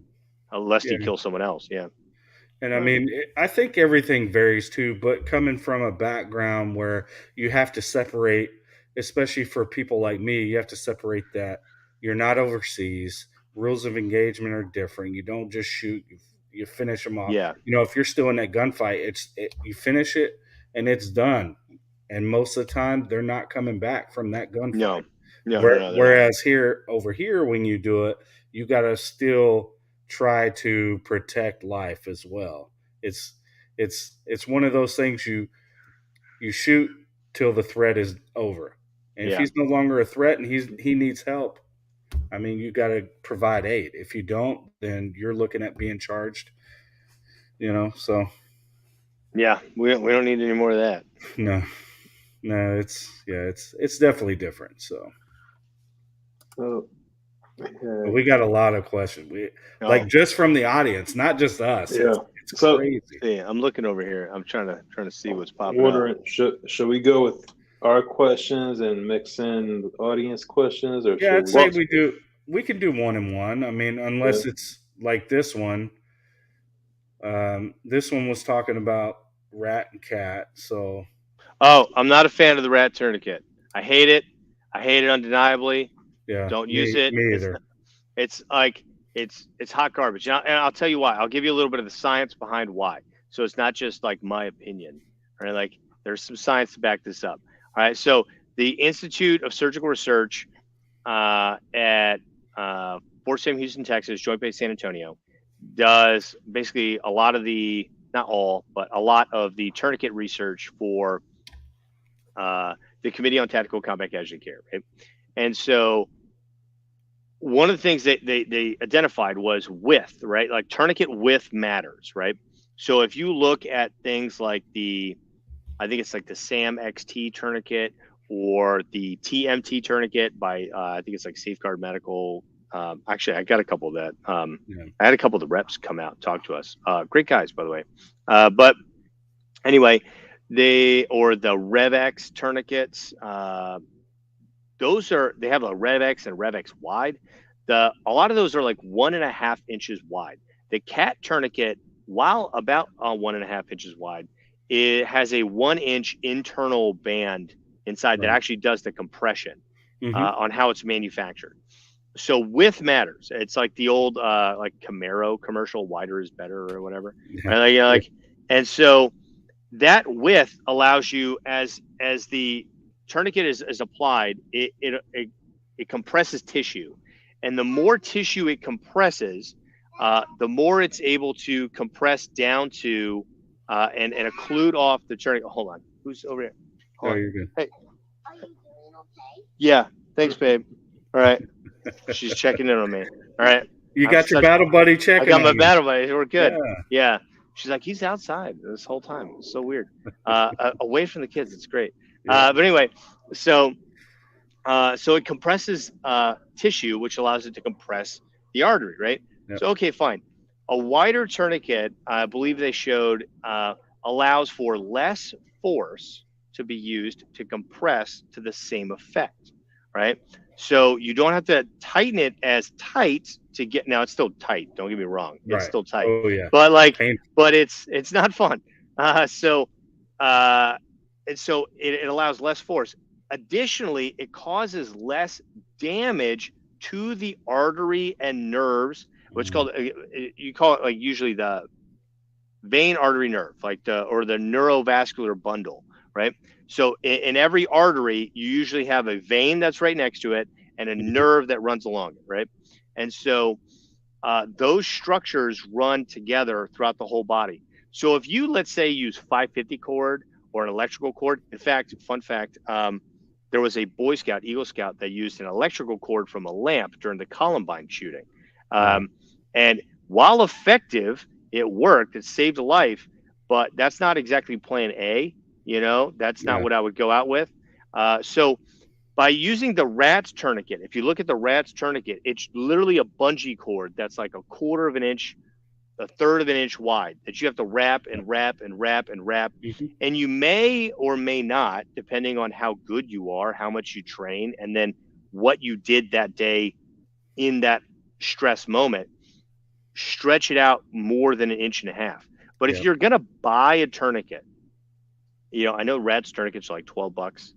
S4: unless he kills someone else. Yeah.
S3: And I mean, I think everything varies too, but coming from a background where you have to separate, especially for people like me, you have to separate that you're not overseas. Rules of engagement are different. You don't just shoot, you finish them off.
S4: Yeah.
S3: You know, if you're still in that gunfight, you finish it and it's done. And most of the time, they're not coming back from that gunfight.
S4: No,
S3: whereas over here, when you do it, you got to still try to protect life as well. It's one of those things you shoot till the threat is over, and if he's no longer a threat and he needs help, I mean, you got to provide aid. If you don't, then you're looking at being charged. You know, so
S4: yeah, we don't need any more of that.
S3: No, it's definitely different. So. We got a lot of questions. Like just from the audience, not just us.
S2: Yeah,
S3: it's crazy.
S4: Yeah, I'm looking over here. I'm trying to see what's popping
S2: wondering,
S4: up.
S2: Should we go with our questions and mix in audience questions, or
S3: I'd say we do. We can do one and one. I mean, unless it's like this one. This one was talking about rat and cat. So.
S4: Oh, I'm not a fan of the rat tourniquet. I hate it. I hate it undeniably.
S3: Yeah,
S4: don't use it.
S3: Me either.
S4: It's like it's hot garbage, and I'll tell you why. I'll give you a little bit of the science behind why. So it's not just like my opinion, right? Like there's some science to back this up. All right. So the Institute of Surgical Research at Fort Sam Houston, Texas, Joint Base San Antonio, does basically a lot of the, not all, but a lot of the tourniquet research for the Committee on Tactical Combat Casualty Care, right? And so one of the things that they identified was width, right? Like tourniquet width matters, right? So if you look at things like I think it's like the SAM XT tourniquet or the TMT tourniquet by, I think it's like Safeguard Medical. Actually, I got a couple of that. I had a couple of the reps come out and talk to us. Great guys, by the way. But anyway, the RevX tourniquets, they have a RevX and RevX wide. A lot of those are like 1.5 inches wide. The CAT tourniquet, while about 1.5 inches wide, it has a 1 inch internal band inside that actually does the compression on how it's manufactured. So width matters. It's like the old like Camaro commercial, wider is better or whatever. Right? And so that width allows you, as the tourniquet is applied, it compresses tissue, and the more tissue it compresses, the more it's able to compress down to and occlude off the tourniquet. Hold on, who's over here?
S3: You're good.
S4: Hey. Are you doing okay? Yeah, thanks, babe. All right, she's checking in on me. All right,
S3: you got your battle buddy checking.
S4: I got my battle buddy. We're good.
S3: Yeah.
S4: She's like, he's outside this whole time. It's so weird. Away from the kids, it's great. But anyway, so it compresses tissue, which allows it to compress the artery, right? Yep. So, okay, fine. A wider tourniquet, I believe they showed, allows for less force to be used to compress to the same effect, right? So you don't have to tighten it as tight to get. Now it's still tight. Don't get me wrong. It's still tight.
S3: Oh yeah.
S4: But it's not fun. And so it allows less force. Additionally, it causes less damage to the artery and nerves, which called you call it like usually the vein artery nerve, like or the neurovascular bundle, right? So in every artery, you usually have a vein that's right next to it and a nerve that runs along it, right? And so those structures run together throughout the whole body. So if you, let's say, use 550 cord or an electrical cord, in fact, fun fact, there was a Boy Scout, Eagle Scout that used an electrical cord from a lamp during the Columbine shooting. And while effective, it worked, it saved a life, but that's not exactly plan A. That's not what I would go out with. So by using the RATS tourniquet, if you look at the RATS tourniquet, it's literally a bungee cord that's like 1/4 of an inch a third of an inch wide that you have to wrap and wrap and wrap and wrap.
S3: Mm-hmm.
S4: And you may or may not, depending on how good you are, how much you train, and then what you did that day in that stress moment, stretch it out more than 1.5 inches. But if you're going to buy a tourniquet, I know Rad's tourniquets are like $12,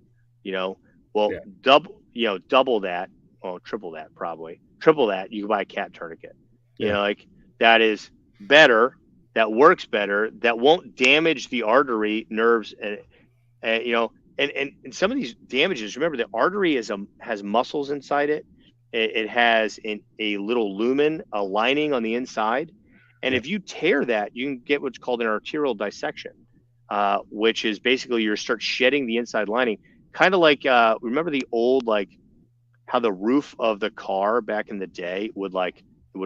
S4: double that, well, triple that, probably triple that. You can buy a cat tourniquet, like that is better, that works better, that won't damage the artery nerves. And some of these damages, remember the artery has muscles inside it. It has a little lumen, a lining on the inside. And if you tear that, you can get what's called an arterial dissection, which is basically you start shedding the inside lining. Kind of like, remember the old, like how the roof of the car back in the day would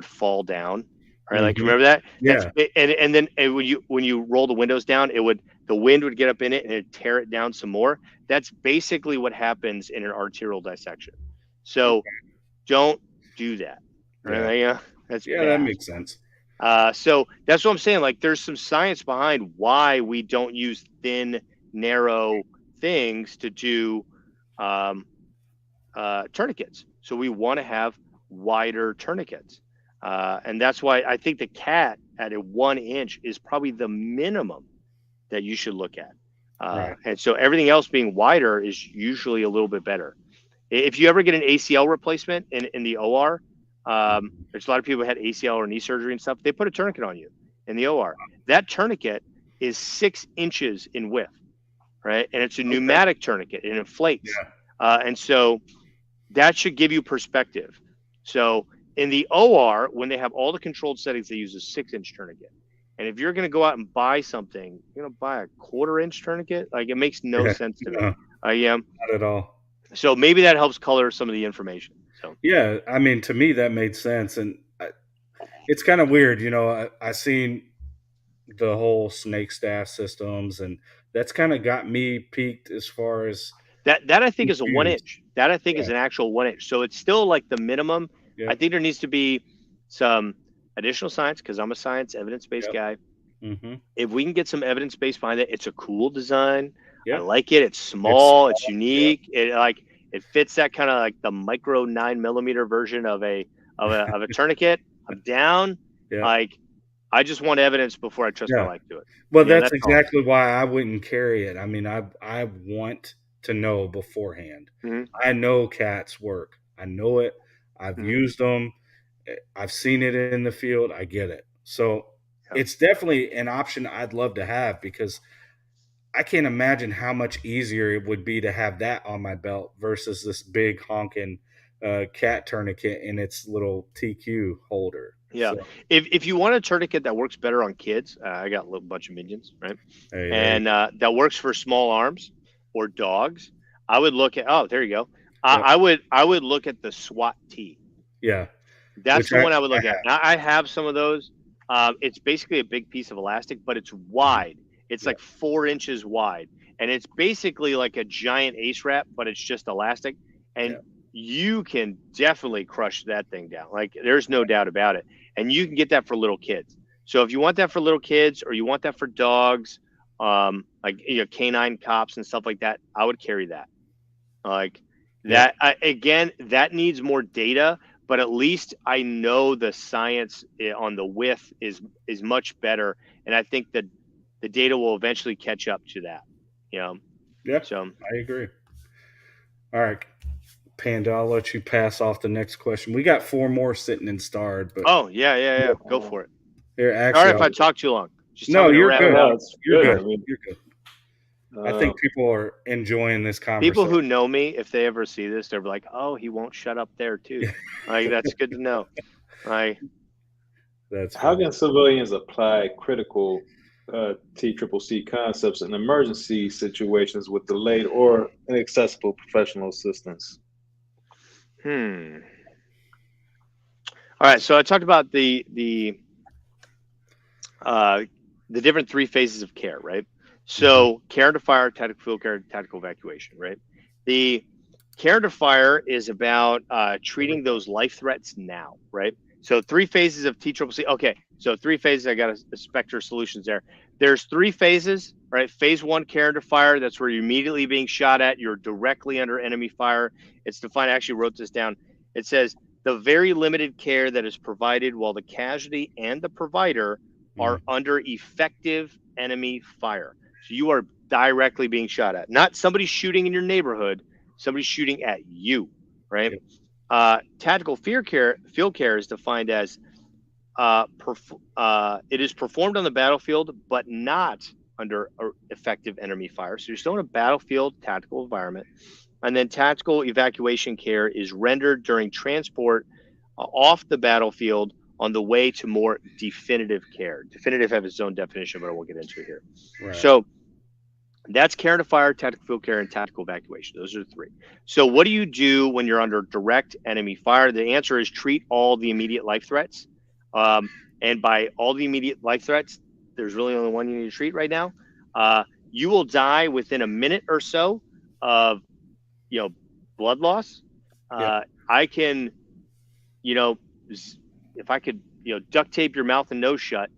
S4: fall down, right?
S3: Mm-hmm.
S4: Like, remember that?
S3: Yeah.
S4: And then when you roll the windows down, the wind would get up in it and it'd tear it down some more. That's basically what happens in an arterial dissection. So don't do that. Right? Yeah. That's bad.
S3: That makes sense.
S4: So that's what I'm saying. Like, there's some science behind why we don't use thin, narrow things to do tourniquets. So we want to have wider tourniquets. And that's why I think the cat at a 1 inch is probably the minimum that you should look at.
S3: Right.
S4: And so everything else being wider is usually a little bit better. If you ever get an ACL replacement in the OR, there's a lot of people who had ACL or knee surgery and stuff. They put a tourniquet on you in the OR. That tourniquet is 6 inches in width, right? And it's a pneumatic tourniquet. It inflates.
S3: Yeah.
S4: And so that should give you perspective. So in the OR, when they have all the controlled settings, they use a 6-inch tourniquet. And if you're going to go out and buy something, you're going to buy a 1/4-inch tourniquet. Like, it makes no sense to me.
S3: Not at all.
S4: So maybe that helps color some of the information. So
S3: yeah, I mean, to me that made sense, and it's kind of weird, I seen the whole snake staff systems, and that's kind of got me peaked as far as
S4: that I think is a 1 inch. That I think is an actual 1 inch. So it's still like the minimum. I think there needs to be some additional science, because I'm a science evidence-based guy.
S3: Mm-hmm.
S4: If we can get some evidence-based behind it, it's a cool design. I like it. It's small. It's unique. It fits that kind of like the micro 9mm version of a tourniquet. I'm down. Like, I just want evidence before I trust my life to it.
S3: Well, that's exactly why I wouldn't carry it. I mean, I want to know beforehand.
S4: Mm-hmm.
S3: I know cats work. I know it. I've used them. I've seen it in the field. I get it. So it's definitely an option I'd love to have, because I can't imagine how much easier it would be to have that on my belt versus this big honking cat tourniquet in its little TQ holder.
S4: Yeah. So, if you want a tourniquet that works better on kids, I got a little bunch of minions, right? And that works for small arms or dogs. I would look at, there you go. I would look at the SWAT T.
S3: Yeah.
S4: That's the one I would look at. Now, I have some of those. It's basically a big piece of elastic, but it's wide. It's like 4 inches wide. And it's basically like a giant ace wrap, but it's just elastic. And you can definitely crush that thing down. Like, there's no doubt about it. And you can get that for little kids. So if you want that for little kids, or you want that for dogs, like canine cops and stuff like that, I would carry that. Like that, again, that needs more data, but at least I know the science on the width is much better. And I think that the data will eventually catch up to that. Yeah. So
S3: I agree. All right, Panda, I'll let you pass off the next question. We got 4 more sitting in starred, but
S4: go for it.
S3: Here, actually,
S4: all right, if I talk too long, just
S3: no, you're good.
S2: You're
S3: good.
S2: I mean,
S3: you're good. I think people are enjoying this conversation.
S4: People who know me, if they ever see this, they're like, "Oh, he won't shut up there too." Like, that's good to know.
S3: That's
S2: how can civilians apply critical TCCC concepts in emergency situations with delayed or inaccessible professional assistance?
S4: All right, so I talked about the different 3 phases of care, right? So care under fire, tactical field care, tactical evacuation, right? The care under fire is about treating those life threats now, right? So 3 phases of TCCC. Okay, so 3 phases. I got a Spectre Solutions there. There's 3 phases, right? Phase 1, care under fire. That's where you're immediately being shot at. You're directly under enemy fire. It's defined. I actually wrote this down. It says the very limited care that is provided while the casualty and the provider are under effective enemy fire. So you are directly being shot at. Not somebody shooting in your neighborhood. Somebody shooting at you, right? Yep. Tactical field care is defined as it is performed on the battlefield, but not under effective enemy fire. So you're still in a battlefield tactical environment. And then tactical evacuation care is rendered during transport off the battlefield on the way to more definitive care. Definitive have its own definition, but I won't get into it here. Right. So that's care under fire, tactical field care, and tactical evacuation. Those are the 3. So what do you do when you're under direct enemy fire? The answer is treat all the immediate life threats. And by all the immediate life threats, there's really only one you need to treat right now. You will die within a minute or so of, blood loss. I can, if I could, duct tape your mouth and nose shut,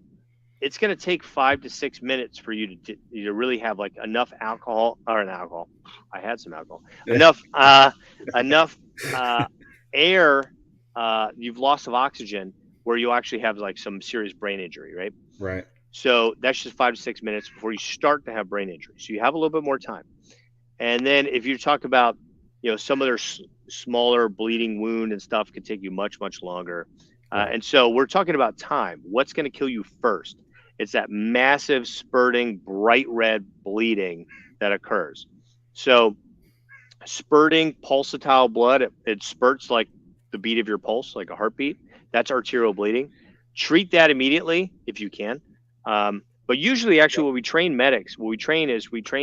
S4: it's going to take 5 to 6 minutes for you to really have like enough alcohol. I had some alcohol, enough air. You've lost of oxygen where you actually have like some serious brain injury, right?
S3: Right.
S4: So that's just 5 to 6 minutes before you start to have brain injury. So you have a little bit more time. And then if you talk about, some of their smaller bleeding wound and stuff could take you much, much longer. And so we're talking about time. What's going to kill you first? It's that massive spurting, bright red bleeding that occurs. So spurting pulsatile blood, it spurts like the beat of your pulse, like a heartbeat. That's arterial bleeding. Treat that immediately if you can. But usually, actually, what we train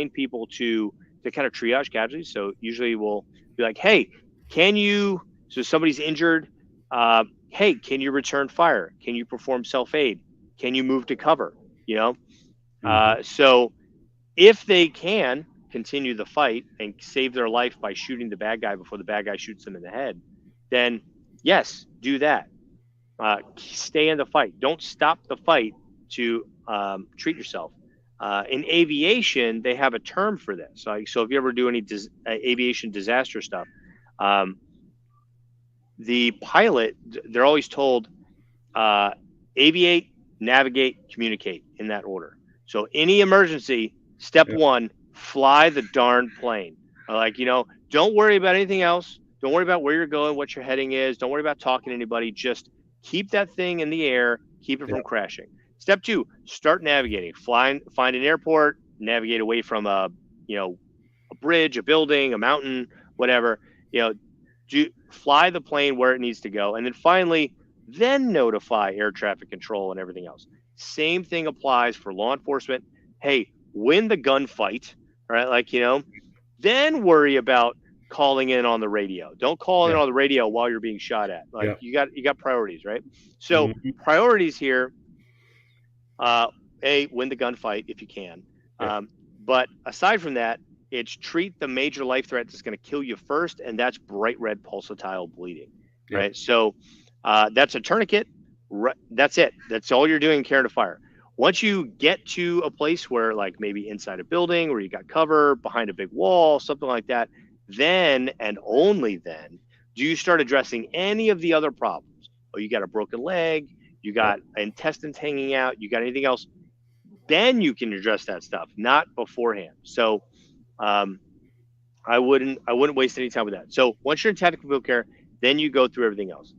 S4: people to kind of triage casualties. So usually we'll be like, hey, so somebody's injured. Hey, can you return fire? Can you perform self-aid? Can you move to cover? So if they can continue the fight and save their life by shooting the bad guy before the bad guy shoots them in the head, then yes, do that. Stay in the fight. Don't stop the fight to treat yourself. In aviation, they have a term for this. So if you ever do any aviation disaster stuff, the pilot, they're always told, aviate, navigate, communicate in that order. So any emergency, step 1, fly the darn plane. Don't worry about anything else. Don't worry about where you're going, what your heading is. Don't worry about talking to anybody. Just keep that thing in the air. Keep it from crashing. Step 2, start navigating. Find an airport, navigate away from a bridge, a building, a mountain, whatever. Fly the plane where it needs to go. And then finally, then notify air traffic control and everything else. Same thing applies for law enforcement. Hey, win the gunfight, right? Then worry about calling in on the radio. Don't call in on the radio while you're being shot at. You got priorities, right? So priorities here, win the gunfight if you can. But aside from that, it's treat the major life threat that's going to kill you first, and that's bright red pulsatile bleeding, right? So that's a tourniquet. That's it. That's all you're doing in care under fire. Once you get to a place where, like maybe inside a building where you got cover, behind a big wall, something like that, then and only then do you start addressing any of the other problems. Oh, you got a broken leg, you got intestines hanging out, you got anything else, then you can address that stuff, not beforehand. So I wouldn't waste any time with that. So once you're in tactical field care, then you go through everything else.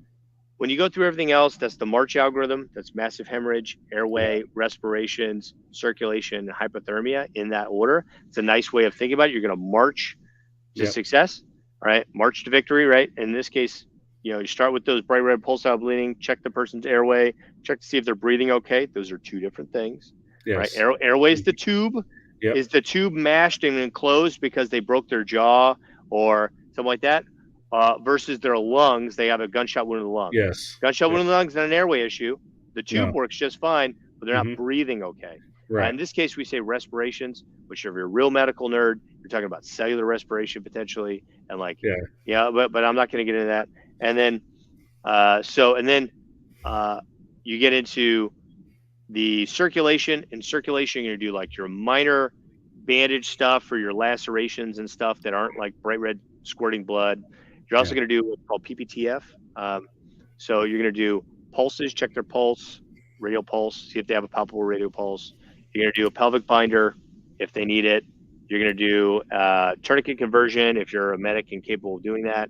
S4: When you go through everything else, that's the March algorithm. That's massive hemorrhage, airway, respirations, circulation, and hypothermia in that order. It's a nice way of thinking about it. You're going to march to success, right? March to victory, right? In this case, you start with those bright red pulsatile bleeding, check the person's airway, check to see if they're breathing okay. Those are 2 different things, right? Airway is the tube. Is the tube mashed and enclosed because they broke their jaw or something like that? Versus their lungs, they have a gunshot wound in the lung. Gunshot wound in the lungs is not an airway issue. The tube works just fine, but they're not breathing okay. Right. In this case, we say respirations, which if you're a real medical nerd, you're talking about cellular respiration potentially, and but I'm not going to get into that. And then, you get into the circulation. In circulation, you're going to do like your minor bandage stuff for your lacerations and stuff that aren't like bright red squirting blood. You're also going to do what's called PPTF. So you're going to do pulses, check their pulse, radial pulse, see if they have a palpable radial pulse. You're going to do a pelvic binder if they need it. You're going to do tourniquet conversion if you're a medic and capable of doing that.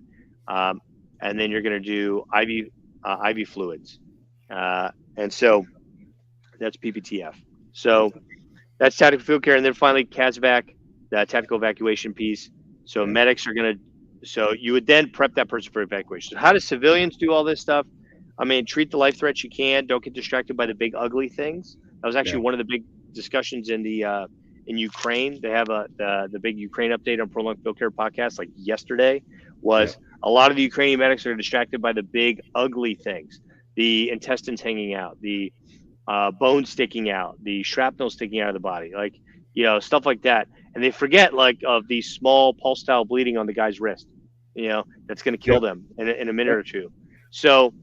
S4: And then you're going to do IV fluids. And so that's PPTF. So that's tactical field care. And then finally, CASEVAC, the tactical evacuation piece. So medics are going to, so you would then prep that person for evacuation. So how do civilians do all this stuff? I mean, treat the life threats you can. Don't get distracted by the big ugly things. That was actually one of the big discussions in the in Ukraine. They have the big Ukraine update on Prolonged Field Care podcast like yesterday. Was a lot of the Ukrainian medics are distracted by the big ugly things, the intestines hanging out, the bones sticking out, the shrapnel sticking out of the body, like, you know, stuff like that. And they forget like of the small pulse style bleeding on the guy's wrist, you know, that's going to kill them in a minute or two. So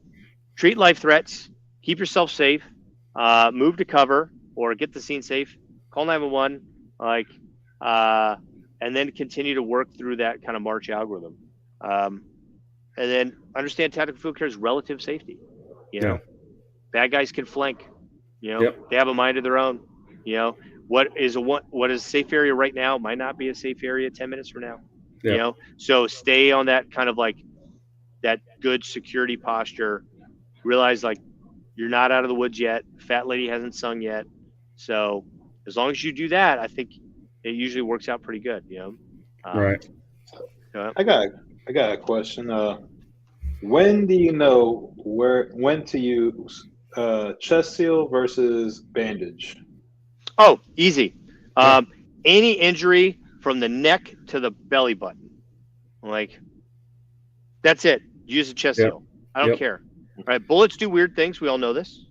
S4: treat life threats, keep yourself safe, move to cover or get the scene safe, call 911, like, and then continue to work through that kind of March algorithm. And then understand tactical field care's relative safety. You know, bad guys can flank. You know, they have a mind of their own. You know, what is a safe area right now might not be a safe area 10 minutes from now. You know, so stay on that kind of like that good security posture. Realize like you're not out of the woods yet. Fat lady hasn't sung yet. So as long as you do that, I think it usually works out pretty good. You know,
S3: right.
S2: I got a question. When do you know when to use chest seal versus bandage?
S4: Oh, easy. Any injury from the neck to the belly button, like that's it. Use a chest seal. I don't care. All right, bullets do weird things. We all know this.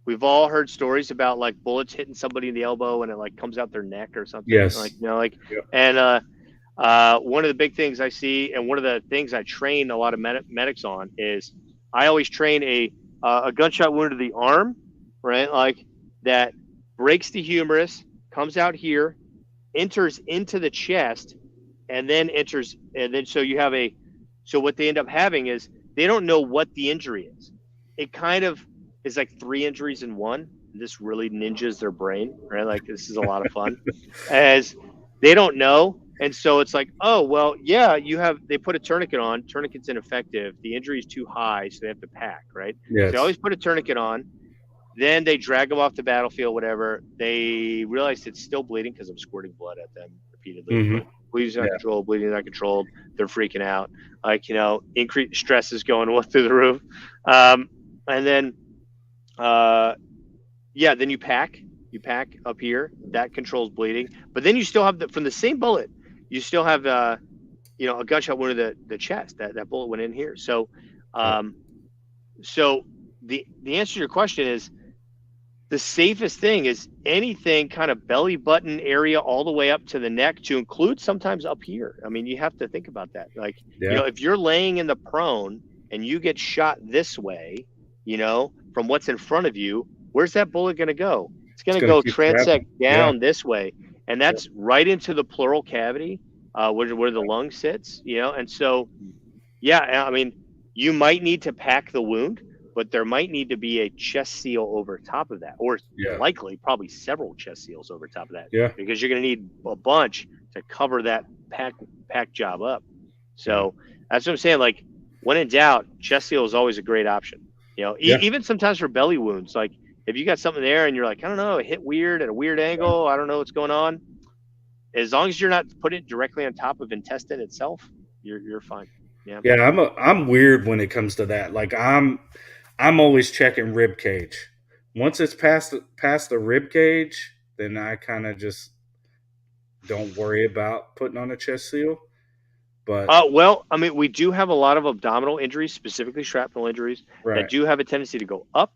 S4: We've all heard stories about like bullets hitting somebody in the elbow and it like comes out their neck or something. Like, you know, like, and one of the big things I see, and one of the things I train a lot of medics on is I always train a gunshot wound to the arm, right? Like that breaks the humerus, comes out here, enters into the chest, and then enters, and then so you have so what they end up having is they don't know what the injury is. It kind of is like 3 injuries in one. This really ninjas their brain, right? Like this is a lot of fun, as they don't know. And so it's like, oh, well, yeah, they put a tourniquet on. Tourniquet's ineffective. The injury is too high, so they have to pack, right? So they always put a tourniquet on. Then they drag them off the battlefield, whatever. They realize it's still bleeding because I'm squirting blood at them repeatedly. Bleeding's not controlled. Bleeding's not controlled. They're freaking out. Like, you know, increased stress is going through the roof. And then, then you pack. You pack up here. That controls bleeding. But then you still have from the same bullet, you still have, you know, a gunshot wound to the chest. That bullet went in here. So, so the answer to your question is the safest thing is anything kind of belly button area all the way up to the neck, to include sometimes up here. I mean, you have to think about that. Like, you know, if you're laying in the prone and you get shot this way, you know, from what's in front of you, where's that bullet going to go? It's going to go transect down this way. And that's right into the pleural cavity, where the lung sits, you know? And so, I mean, you might need to pack the wound, but there might need to be a chest seal over top of that, or likely probably several chest seals over top of that, because you're going to need a bunch to cover that pack job up. So that's what I'm saying. Like, when in doubt, chest seal is always a great option. You know, even sometimes for belly wounds, like if you got something there and you're like, I don't know, it hit weird at a weird angle, I don't know what's going on. As long as you're not putting it directly on top of intestine itself, you're fine.
S3: I'm weird when it comes to that. Like I'm always checking rib cage. Once it's past the rib cage, then I kind of just don't worry about putting on a chest seal. But
S4: well, I mean, we do have a lot of abdominal injuries, specifically shrapnel injuries, that do have a tendency to go up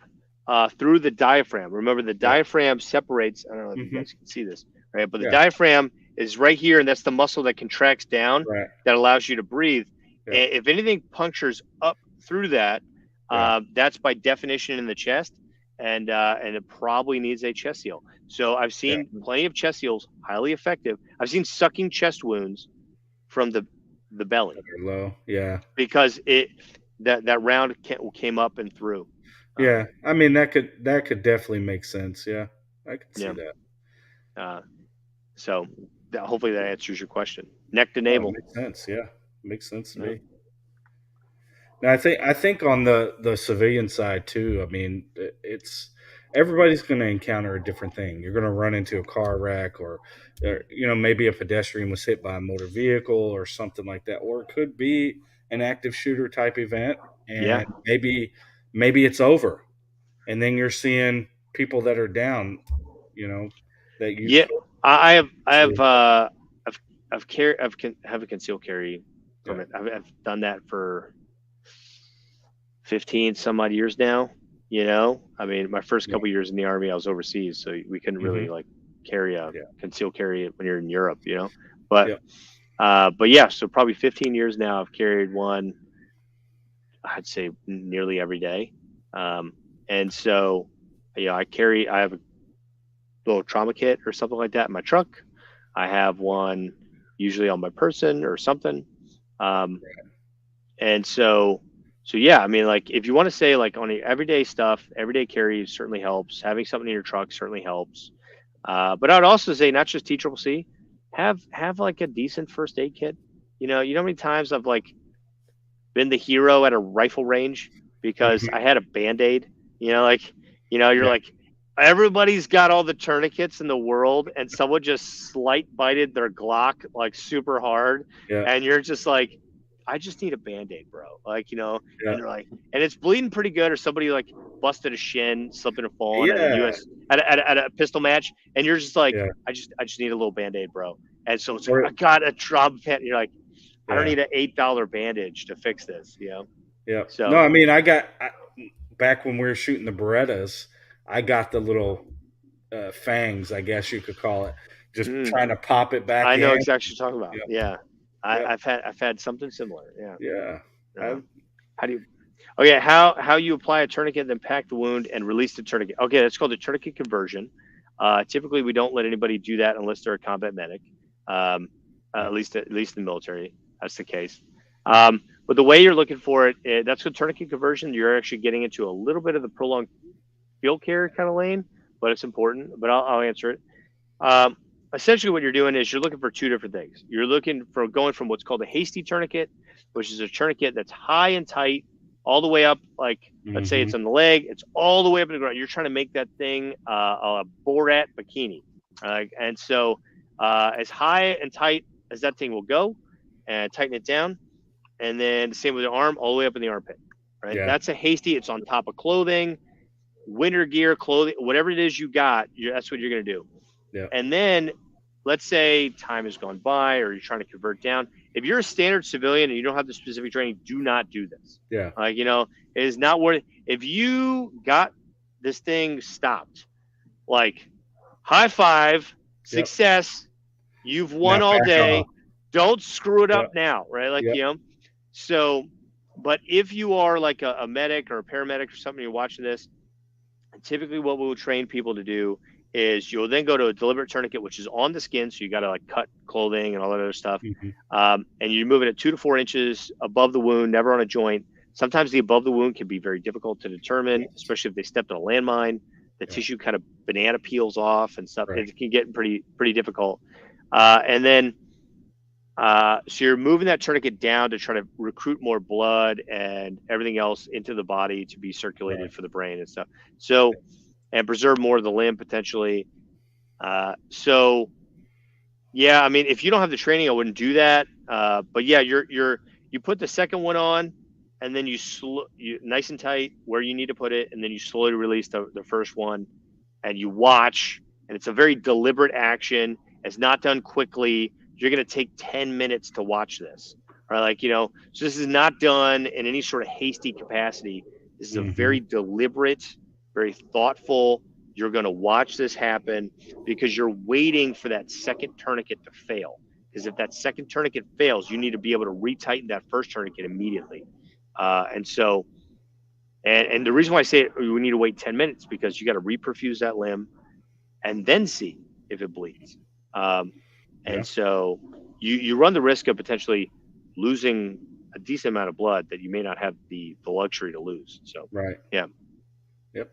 S4: through the diaphragm. Remember, the diaphragm separates. I don't know if you guys can see this, right? But the diaphragm is right here, and that's the muscle that contracts down that allows you to breathe. If anything punctures up through that, That's by definition in the chest, and it probably needs a chest seal. So I've seen plenty of chest seals, highly effective. I've seen sucking chest wounds from the belly.
S3: Low, yeah.
S4: Because that round came up and through.
S3: Yeah, I mean that could definitely make sense. Yeah, I can see that.
S4: So hopefully that answers your question. Neck to
S3: Oh,
S4: navel.
S3: makes sense. Yeah, makes sense to me. Now, I think on the civilian side too. I mean, it's everybody's going to encounter a different thing. You're going to run into a car wreck, or maybe a pedestrian was hit by a motor vehicle or something like that, or it could be an active shooter type event, and maybe it's over, and then you're seeing people that are down. That you.
S4: Yeah, I have a concealed carry permit. I've done that for 15 some odd years now. I mean, my first couple years in the Army, I was overseas, so we couldn't really like carry a concealed carry when you're in Europe, But yeah, so probably 15 years now, I've carried one. I'd say nearly every day, and so I have a little trauma kit or something like that in my truck. I have one usually on my person or something, and so yeah, I mean, like if you want to say like on the everyday stuff, everyday carry certainly helps. Having something in your truck certainly helps. But I would also say not just TCCC, have like a decent first aid kit. You know how many times I've like been the hero at a rifle range because I had a Band-Aid. You're like everybody's got all the tourniquets in the world, and someone just slight bited their Glock like super hard, and you're just like, I just need a Band-Aid, bro. Like, and they're like, and it's bleeding pretty good, or somebody like busted a shin, slipping and falling at a pistol match, and you're just like, I just need a little Band-Aid, bro. And so it's like, I got a trauma pant, and you're like, I don't need an $8 bandage to fix this,
S3: Yeah.
S4: So
S3: no, I mean, back when we were shooting the Berettas, I got the little fangs, I guess you could call it, just trying to pop it back.
S4: I know exactly what you're talking about. Yeah. I've had something similar.
S3: Yeah.
S4: How do you? Oh yeah, how you apply a tourniquet, then pack the wound and release the tourniquet. Okay, that's called a tourniquet conversion. Typically, we don't let anybody do that unless they're a combat medic. At least in the military, that's the case. But the way you're looking for it, that's a tourniquet conversion. You're actually getting into a little bit of the prolonged field care kind of lane, but it's important. But I'll answer it. Essentially, what you're doing is you're looking for two different things. You're looking for going from what's called a hasty tourniquet, which is a tourniquet that's high and tight, all the way up. Like let's say it's on the leg, it's all the way up in the ground. You're trying to make that thing a Borat bikini, and so as high and tight as that thing will go, and tighten it down, and then the same with the arm, all the way up in the armpit. Right, that's a hasty. It's on top of clothing, winter gear, clothing, whatever it is you got. That's what you're gonna do. Yeah. And then let's say time has gone by, or you're trying to convert down. If you're a standard civilian and you don't have the specific training, do not do this.
S3: Yeah.
S4: It is not worth it. If you got this thing stopped, like high five, success, you've won all day. Don't screw it up now, right? Like, so, but if you are like a medic or a paramedic or something, you're watching this, typically what we will train people to do is you'll then go to a deliberate tourniquet, which is on the skin. So you got to like cut clothing and all that other stuff. And you move it at 2 to 4 inches above the wound, never on a joint. Sometimes the above the wound can be very difficult to determine, especially if they stepped on a landmine. The tissue kind of banana peels off and stuff. Right. It can get pretty difficult. And then, so you're moving that tourniquet down to try to recruit more blood and everything else into the body to be circulated for the brain and stuff. So, and preserve more of the limb potentially. So, yeah, I mean, if you don't have the training, I wouldn't do that. But yeah, you put the second one on, and then you nice and tight where you need to put it, and then you slowly release the first one, and you watch. And it's a very deliberate action. It's not done quickly. You're going to take 10 minutes to watch this, right? So this is not done in any sort of hasty capacity. This is a very deliberate, very thoughtful. You're going to watch this happen because you're waiting for that second tourniquet to fail. Because if that second tourniquet fails, you need to be able to retighten that first tourniquet immediately. And so And the reason why I say we need to wait 10 minutes because you got to reperfuse that limb and then see if it bleeds. And so you run the risk of potentially losing a decent amount of blood that you may not have the luxury to lose. So
S3: right.
S4: Yeah.
S3: Yep.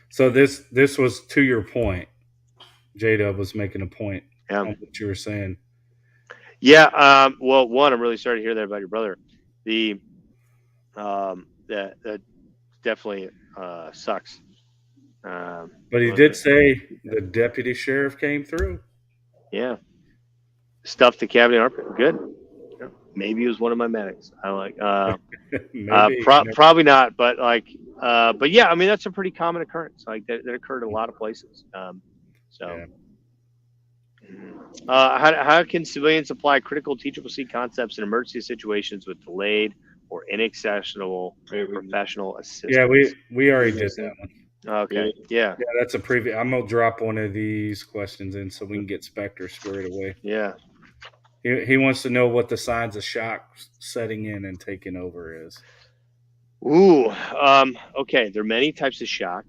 S3: So this was to your point. J-Dub was making a point
S4: Yeah.
S3: on what you were saying.
S4: Yeah. Well, one, I'm really sorry to hear that about your brother. That definitely sucks.
S3: But he did say the deputy sheriff came through.
S4: Yeah. Stuffed the cavity armpit. Good. Yeah. Maybe he was one of my medics. I like.
S3: Maybe.
S4: Probably not. But but yeah. I mean, that's a pretty common occurrence. Like that occurred in a lot of places. So. Yeah. How can civilians apply critical teachable C concepts in emergency situations with delayed or inaccessible professional assistance?
S3: Yeah, we already did that one.
S4: Okay. Yeah.
S3: Yeah, that's a preview. I'm gonna drop one of these questions in so we can get Spectre squared away.
S4: Yeah.
S3: He wants to know what the signs of shock setting in and taking over is.
S4: Ooh. Okay. There are many types of shock.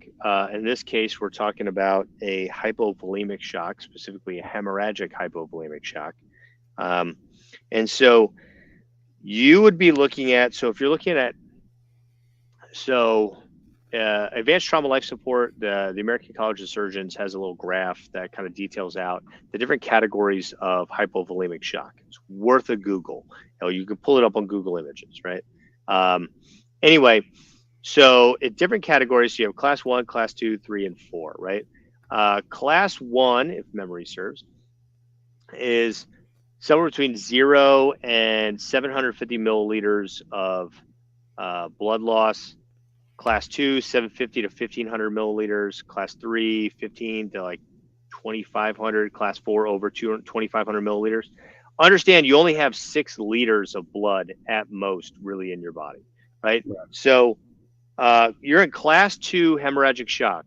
S4: In this case, we're talking about a hypovolemic shock, specifically a hemorrhagic hypovolemic shock. And so you would be looking at. So if you're looking at advanced trauma life support, the American College of Surgeons has a little graph that kind of details out the different categories of hypovolemic shock. It's worth a Google. You can pull it up on Google Images, right? Anyway, so in different categories, you have class 1, class 2, 3, and 4, right? Class 1, if memory serves, is somewhere between 0 and 750 milliliters of blood loss. Class 2, 750 to 1500 milliliters. Class 3, 15 to like 2500. Class 4, over 2500 milliliters. Understand you only have 6 liters of blood at most really in your body, right? So you're in class 2 hemorrhagic shock.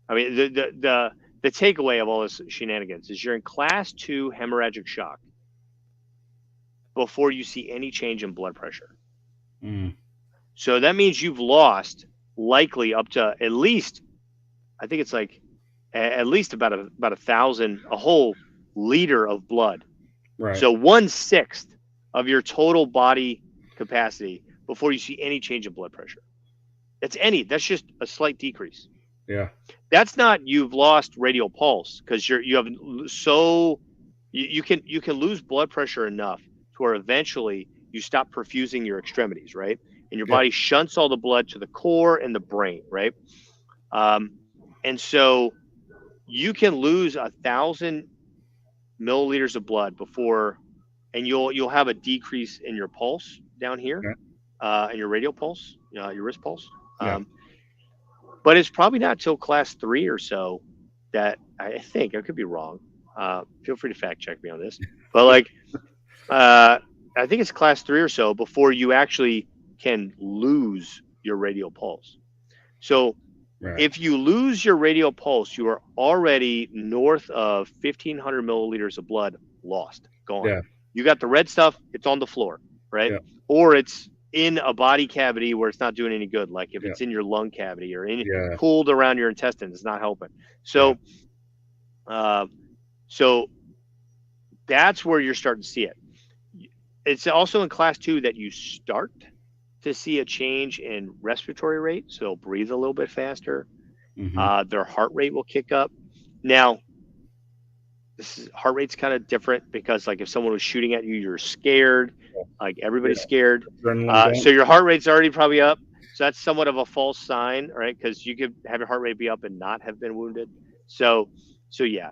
S4: I mean, the takeaway of all this shenanigans is you're in class 2 hemorrhagic shock before you see any change in blood pressure. So that means you've lost likely up to at least, I think it's like at least about 1,000, a whole liter of blood.
S3: Right.
S4: So 1/6 of your total body capacity before you see any change in blood pressure. That's just a slight decrease.
S3: Yeah.
S4: That's not you've lost radial pulse because you can lose blood pressure enough to where eventually you stop perfusing your extremities, right? And your body shunts all the blood to the core and the brain, right? And so you can lose 1,000 milliliters of blood before, and you'll have a decrease in your pulse down here, and your radial pulse, your wrist pulse. But it's probably not till class 3 or so that I think, I could be wrong. Feel free to fact check me on this, but like, I think it's class 3 or so before you actually can lose your radial pulse. So if you lose your radial pulse, you are already north of 1,500 milliliters of blood lost, gone.
S3: Yeah.
S4: You got the red stuff, it's on the floor, right? Yeah. Or it's in a body cavity where it's not doing any good. Like if it's in your lung cavity or pooled around your intestines, it's not helping. So, so that's where you're starting to see it. It's also in class 2 that you start to see a change in respiratory rate. So they'll breathe a little bit faster. Their heart rate will kick up. Now, heart rate's kind of different because like if someone was shooting at you, you're scared. Like everybody's scared. So your heart rate's already probably up. So that's somewhat of a false sign, right? Because you could have your heart rate be up and not have been wounded. So yeah.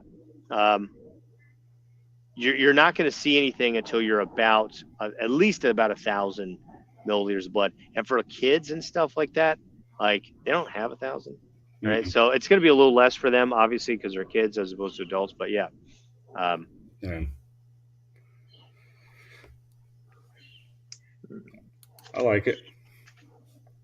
S4: You're not going to see anything until you're about at least about 1,000 milliliters of blood. And for kids and stuff like that, like they don't have 1,000, right? So it's going to be a little less for them, obviously, because they're kids as opposed to adults. But yeah.
S3: I like it.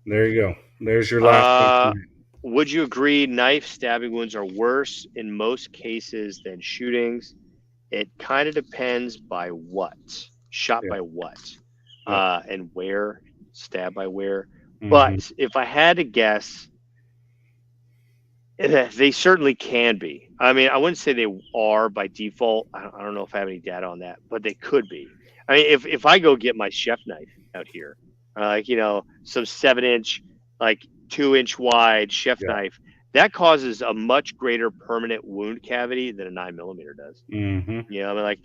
S3: There you go. There's your last one.
S4: Would you agree knife stabbing wounds are worse in most cases than shootings? It kind of depends by what. Shot by what? And where? Stabbed by where? But if I had to guess, they certainly can be. I mean, I wouldn't say they are by default. I don't know if I have any data on that, but they could be. I mean, if I go get my chef knife out here, like, you know, some 7-inch, like 2-inch wide chef
S3: Yeah.
S4: knife, that causes a much greater permanent wound cavity than a 9mm does.
S3: Mm-hmm.
S4: You know, I mean, like,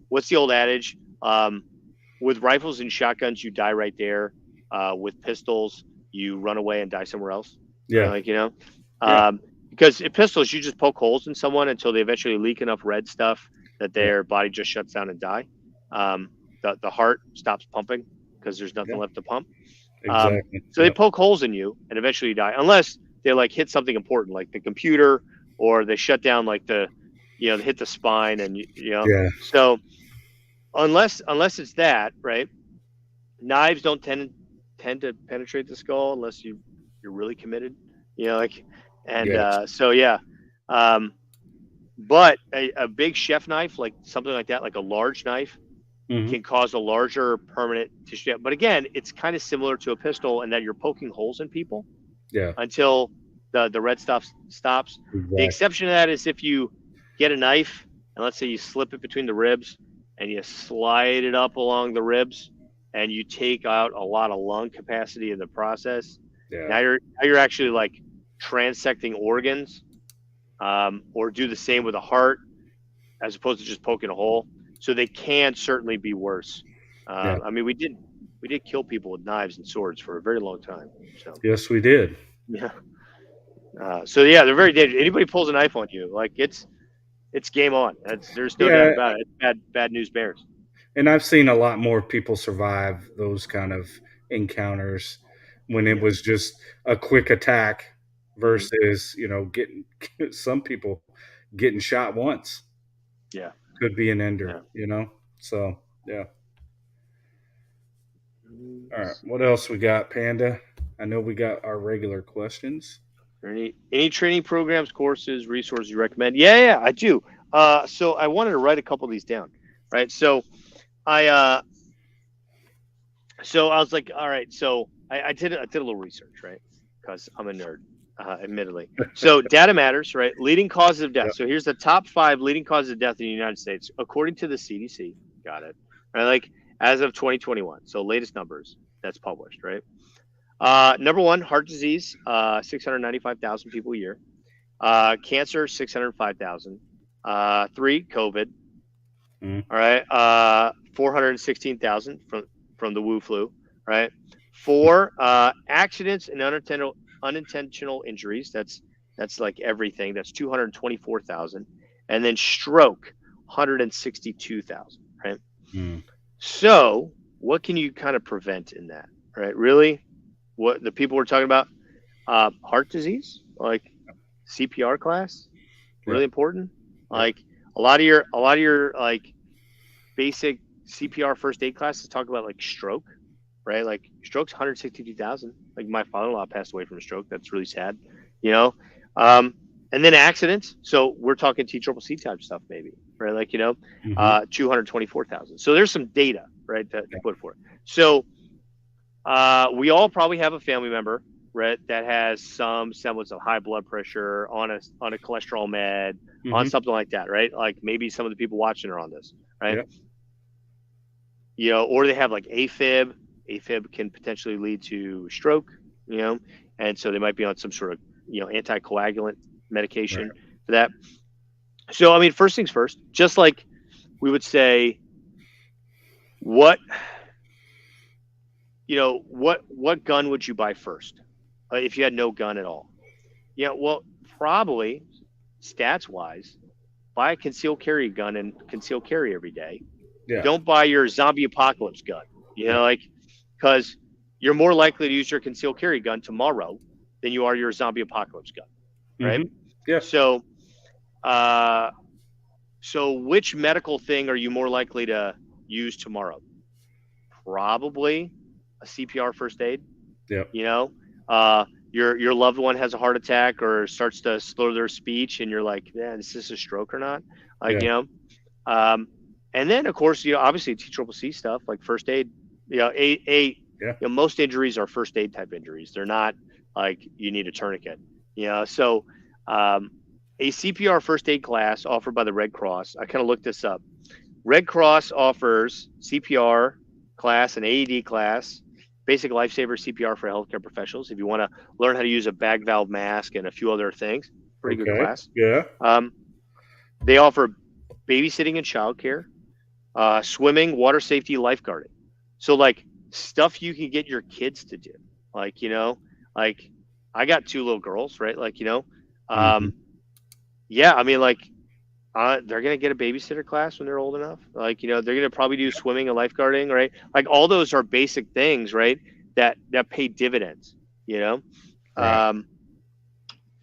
S4: what's the old adage? With rifles and shotguns, you die right there. With pistols, you run away and die somewhere else.
S3: Yeah.
S4: Like, you know,
S3: Yeah.
S4: because in pistols, you just poke holes in someone until they eventually leak enough red stuff that their body just shuts down and die. The heart stops pumping because there's nothing left to pump.
S3: Exactly.
S4: So they poke holes in you and eventually you die, unless they like hit something important like the computer, or they shut down like the, you know, they hit the spine, and you know.
S3: Yeah.
S4: So unless it's that, right? Knives don't tend to penetrate the skull unless you're really committed, you know, like, and
S3: Yes.
S4: so yeah. But a big chef knife, like something like that, like a large knife,
S3: Mhm.
S4: can cause a larger permanent tissue. But again, it's kind of similar to a pistol in that you're poking holes in people
S3: Yeah.
S4: until the red stuff stops. The
S3: Exactly.
S4: exception to that is if you get a knife and let's say you slip it between the ribs and you slide it up along the ribs and you take out a lot of lung capacity in the process.
S3: Yeah.
S4: Now you're actually like transecting organs, or do the same with a heart as opposed to just poking a hole. So they can certainly be worse.
S3: Yeah.
S4: I mean, we did kill people with knives and swords for a very long time. So
S3: Yes, we did.
S4: yeah. So yeah, they're very dangerous. Anybody pulls a knife on you, like it's game on. There's no doubt about it. It's bad news bears.
S3: And I've seen a lot more people survive those kind of encounters when it was just a quick attack versus, you know, getting some people getting shot once.
S4: Yeah.
S3: Could be an ender, you know? So, yeah. All right. What else we got, Panda? I know we got our regular questions.
S4: Any training programs, courses, resources you recommend? Yeah, I do. So I wanted to write a couple of these down, right? So I was like, all right. So I did a little research, right? Because I'm a nerd, admittedly. So data matters, right? Leading causes of death.
S3: Yep.
S4: So here's the top 5 leading causes of death in the United States, according to the CDC. Got it. Right? Like as of 2021. So latest numbers that's published, right? Number 1, heart disease, 695,000 people a year. Cancer, 605,000. 3, COVID.
S3: Mm.
S4: All right. 416,000 from the Wu flu. Right. 4, accidents and unintentional injuries. That's like everything. That's 224,000. And then stroke, 162,000. Right.
S3: Mm.
S4: So what can you kind of prevent in that? Right. Really? What the people we're talking about, heart disease, like CPR class, really important. Like a lot of your like basic CPR first aid classes talk about like stroke, right? Like stroke's 162,000. Like my father-in-law passed away from a stroke. That's really sad, you know. And then accidents. So we're talking TCCC type stuff, maybe, right? Like, you know, 224,000. So there's some data, right, to put for it. So we all probably have a family member, right, that has some semblance of high blood pressure, on a cholesterol med, on something like that, right? Like maybe some of the people watching are on this, right?
S3: Yep.
S4: You know, or they have like AFib. AFib can potentially lead to stroke, you know, and so they might be on some sort of, you know, anticoagulant medication for that. So, I mean, first things first, just like we would say, what gun would you buy first if you had no gun at all? Yeah, well, probably stats wise, buy a concealed carry gun and conceal carry every day.
S3: Yeah.
S4: Don't buy your zombie apocalypse gun, you know, like, because you're more likely to use your concealed carry gun tomorrow than you are your zombie apocalypse gun, right?
S3: Yeah.
S4: So which medical thing are you more likely to use tomorrow? Probably a CPR first aid.
S3: Yeah.
S4: You know, your loved one has a heart attack or starts to slur their speech, and you're like, man, is this a stroke or not? Like, you know, and then of course, you know, obviously TCCC stuff like first aid. You know, a
S3: Yeah.
S4: Most injuries are first aid type injuries. They're not like you need a tourniquet. So a CPR first aid class offered by the Red Cross. I kind of looked this up. Red Cross offers CPR class, an AED class, basic lifesaver CPR for healthcare professionals. If you want to learn how to use a bag valve mask and a few other things, pretty good class.
S3: Yeah.
S4: They offer babysitting and childcare, swimming, water safety, lifeguarding. So like stuff you can get your kids to do. Like, like I got 2 little girls, right? Like, yeah, I mean, like, they're going to get a babysitter class when they're old enough. Like, they're going to probably do swimming and lifeguarding, right? Like all those are basic things, right? That pay dividends,
S3: Right.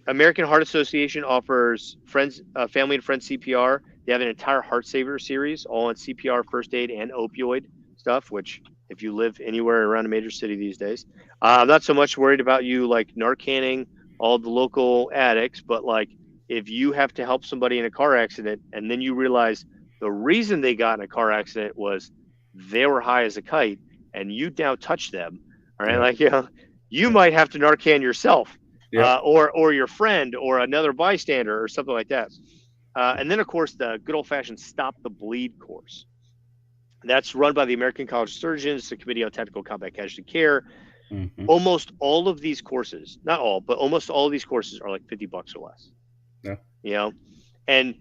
S4: American Heart Association offers family and friends CPR. They have an entire Heart Saver series, all on CPR, first aid, and opioid stuff, which if you live anywhere around a major city these days, I'm not so much worried about you like Narcaning all the local addicts, but like if you have to help somebody in a car accident and then you realize the reason they got in a car accident was they were high as a kite and you now touch them, all right?
S3: Yeah.
S4: Like, you might have to Narcan yourself.
S3: Yeah.
S4: Or your friend or another bystander or something like that. And then, of course, the good old-fashioned Stop the Bleed course. That's run by the American College of Surgeons, the Committee on Tactical Combat Casualty Care. Almost all of these courses, not all, but almost all of these courses are like $50 or less.
S3: Yeah.
S4: And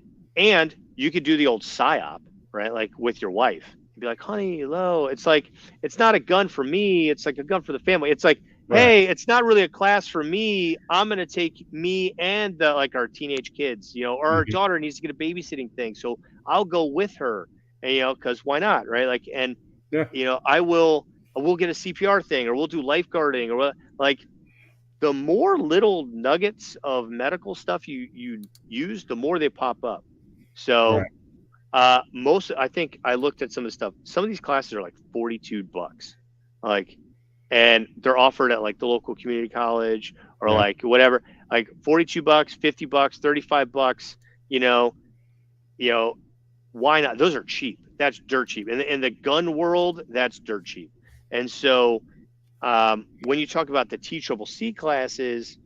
S4: you could do the old PSYOP, right? Like with your wife. You'd be like, honey, hello. It's like, it's not a gun for me. It's like a gun for the family. It's like, hey, it's not really a class for me. I'm going to take me and our teenage kids, or our daughter needs to get a babysitting thing. So I'll go with her, and, because why not? Right. Like, and, I will get a CPR thing, or we'll do lifeguarding, or like the more little nuggets of medical stuff you use, the more they pop up. So I think I looked at some of the stuff. Some of these classes are like $42, like, and they're offered at like the local community college or like whatever, like $42, $50, $35, why not? Those are cheap. That's dirt cheap. In the gun world, that's dirt cheap. And so when you talk about the TCCC classes,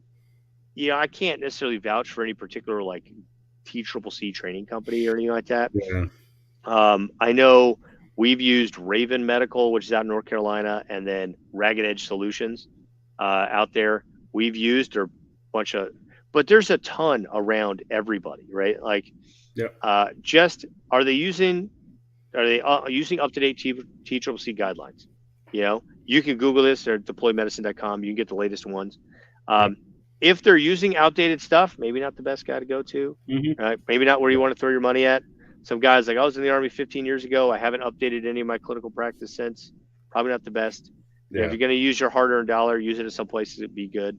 S4: I can't necessarily vouch for any particular like TCCC training company or anything like that.
S3: Yeah.
S4: I know we've used Raven Medical, which is out in North Carolina, and then Ragged Edge Solutions out there. We've used a bunch of, but there's a ton around everybody, right? Like, are they using up-to-date TCCC guidelines? You can Google this or deploymedicine.com. You can get the latest ones. If they're using outdated stuff, maybe not the best guy to go to, right? Maybe not where you want to throw your money at. Some guys like, I was in the Army 15 years ago. I haven't updated any of my clinical practice since. Probably not the best.
S3: Yeah.
S4: If you're going to use your hard-earned dollar, use it at some places it'd be good.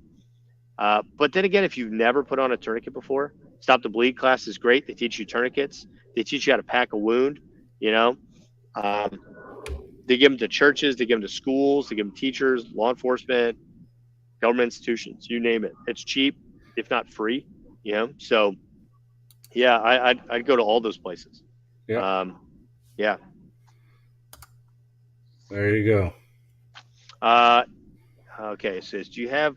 S4: But then again, if you've never put on a tourniquet before, Stop the Bleed class is great. They teach you tourniquets. They teach you how to pack a wound. They give them to churches. They give them to schools. They give them to teachers, law enforcement, government institutions. You name it. It's cheap, if not free. So. Yeah, I'd go to all those places.
S3: Yeah.
S4: Yeah.
S3: There you go.
S4: Okay, it says, do you have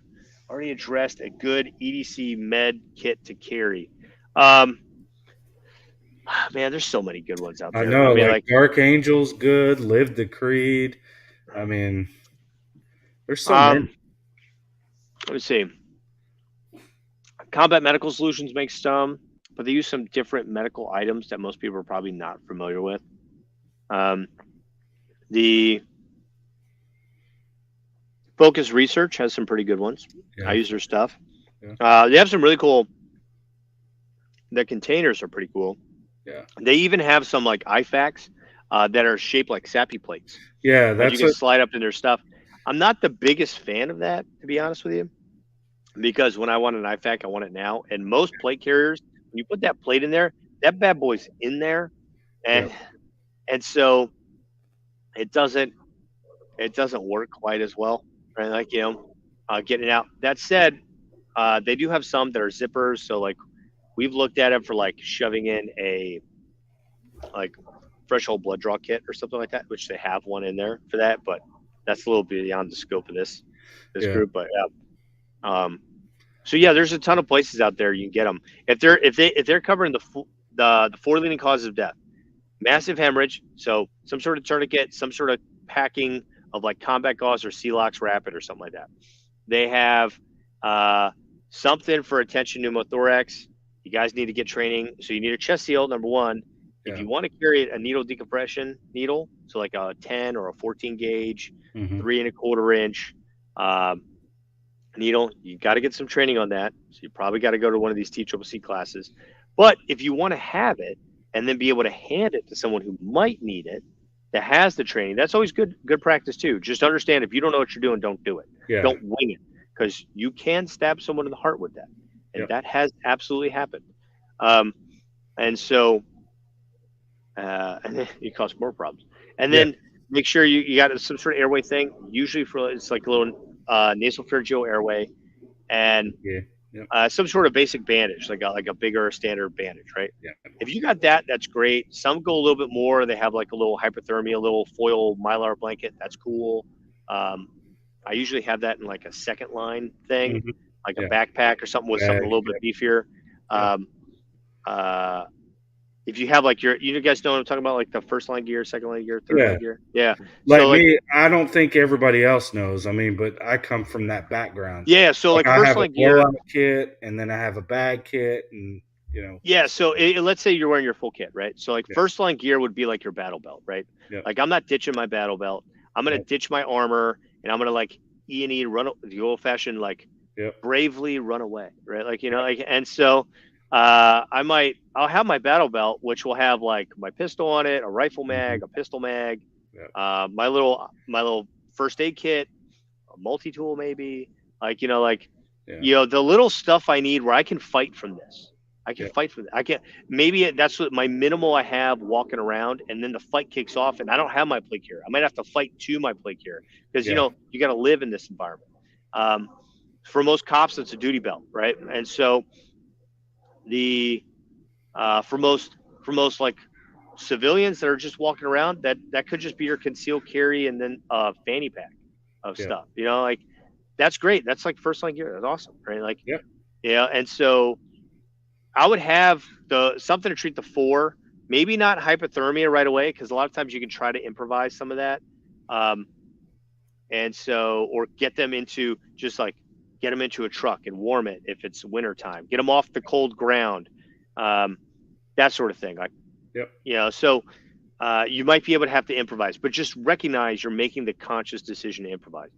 S4: already addressed a good EDC med kit to carry? Man, there's so many good ones out there.
S3: I know, like Dark Angel's good, Live the Creed. I mean, there's so many.
S4: Let me see. Combat Medical Solutions makes some, but they use some different medical items that most people are probably not familiar with. The Focus Research has some pretty good ones. I use their stuff. They have some really cool. The containers are pretty cool.
S3: Yeah.
S4: They even have some like IFAKs that are shaped like SAPI plates.
S3: Yeah, that's
S4: you can slide up in their stuff. I'm not the biggest fan of that, to be honest with you, because when I want an IFAK, I want it now. And most plate carriers, when you put that plate in there, that bad boy's in there, and so it doesn't work quite as well, right? Like getting it out. That said, they do have some that are zippers. So like we've looked at them for like shoving in a like fresh whole blood draw kit or something like that, which they have one in there for that, but that's a little bit beyond the scope of this
S3: Yeah.
S4: group, but yeah. So yeah, there's a ton of places out there you can get them if they're covering the 4 leading causes of death: massive hemorrhage, so some sort of tourniquet, some sort of packing of like combat gauze or Celox Rapid or something like that. They have something for attention pneumothorax. You guys need to get training, so you need a chest seal, number one.
S3: Yeah.
S4: If you want to carry a needle decompression needle, so like a 10 or a 14 gauge, 3 1/4 inch needle, you got to get some training on that. So you probably got to go to one of these TCCC classes. But if you want to have it and then be able to hand it to someone who might need it, that has the training, that's always good practice too. Just understand, if you don't know what you're doing, don't do it.
S3: Yeah.
S4: Don't wing it, because you can stab someone in the heart with that, and that has absolutely happened. And so and then it causes more problems. And then make sure you got some sort of airway thing. Usually it's like a little nasal pharyngeal airway, and some sort of basic bandage, like a bigger standard bandage, right?
S3: Yeah.
S4: If you got that, that's great. Some go a little bit more. They have like a little hypothermia, a little foil mylar blanket. That's cool. I usually have that in like a second line thing, like a backpack or something with something a little bit beefier. If you have like you guys know what I'm talking about, like the first line gear, second line gear, third line gear. Yeah.
S3: Like, so me, I don't think everybody else knows. I mean, but I come from that background.
S4: Yeah. So like first line gear,
S3: I have a kit, and then I have a bag kit, and
S4: Yeah. So let's say you're wearing your full kit, right? So like first line gear would be like your battle belt, right?
S3: Yeah.
S4: Like I'm not ditching my battle belt. I'm gonna ditch my armor, and I'm gonna like E&E run the old fashioned like bravely run away, right? Like like, and so I'll have my battle belt, which will have like my pistol on it, a rifle mag, a pistol mag, my little first aid kit, a multi-tool maybe, like the little stuff I need where I can fight from this. I can fight from it. I can maybe that's what my minimal I have walking around, and then the fight kicks off, and I don't have my plate gear. I might have to fight to my plate gear, because you got to live in this environment. For most cops, it's a duty belt, right? And so for most like civilians that are just walking around, that could just be your concealed carry, and then a fanny pack of stuff. Like that's great. That's like first line gear. That's awesome, right? Like and so I would have something to treat the 4, maybe not hypothermia right away, because a lot of times you can try to improvise some of that, and so or get them into a truck and warm it if it's winter time. Get them off the cold ground, that sort of thing. Like, so you might be able to have to improvise, but just recognize you're making the conscious decision to improvise,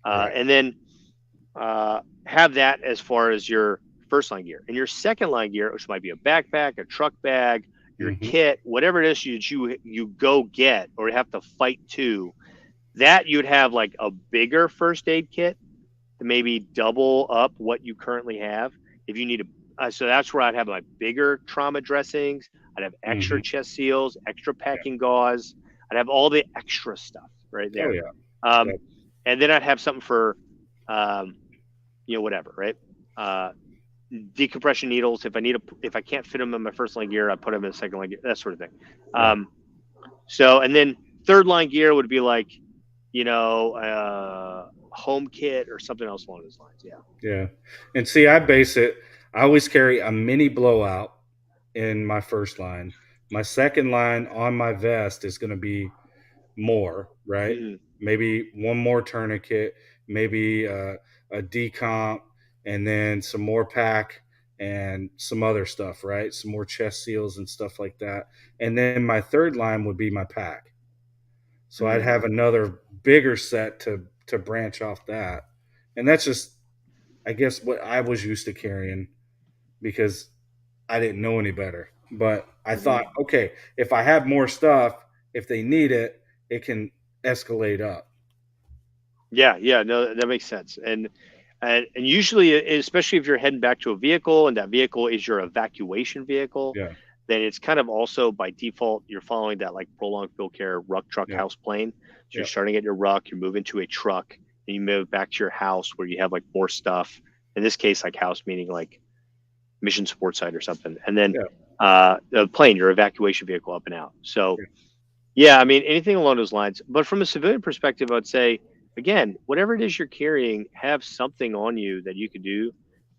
S4: and then have that as far as your first line gear. And your second line gear, which might be a backpack, a truck bag, your kit, whatever it is you go get or have to fight to, that you'd have like a bigger first aid kit to maybe double up what you currently have. If you need so that's where I'd have my bigger trauma dressings. I'd have extra chest seals, extra packing gauze. I'd have all the extra stuff right there. And then I'd have something for, whatever, right? Decompression needles. If I can't fit them in my first line gear, I put them in second line gear, that sort of thing. So, and then third line gear would be like, home kit or something else along those lines.
S3: Yeah. And see, I always carry a mini blowout in my first line. My second line on my vest is going to be more, right? Maybe one more tourniquet, maybe a decomp, and then some more pack and some other stuff, right? Some more chest seals and stuff like that. And then my third line would be my pack. So I'd have another bigger set to branch off that. And that's just, I guess, what I was used to carrying, because I didn't know any better. But I thought, okay, if I have more stuff, if they need it, it can escalate up.
S4: Yeah, no, that makes sense. And usually, especially if you're heading back to a vehicle and that vehicle is your evacuation vehicle, then it's kind of also by default, you're following that like prolonged field care ruck, truck, house, plane. So you're starting at your ruck, you move into a truck, and you move back to your house where you have like more stuff. In this case, like house meaning like mission support site or something. And then the plane, your evacuation vehicle, up and out. So I mean, anything along those lines. But from a civilian perspective, I would say again, whatever it is you're carrying, have something on you that you could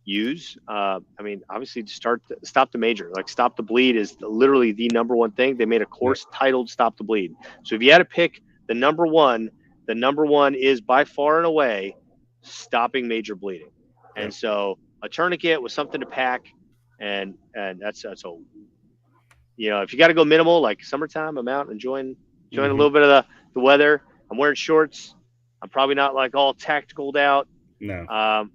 S4: use. I mean, obviously, to stop the major, like stop the bleed is literally the number one thing. They made a course titled "Stop the Bleed." So if you had to pick the number one is by far and away stopping major bleeding. And so a tourniquet with something to pack, and that's all. You know, if you got to go minimal, like summertime, I'm out enjoying a little bit of the weather. I'm wearing shorts. I'm probably not like all tacticaled out.
S3: No.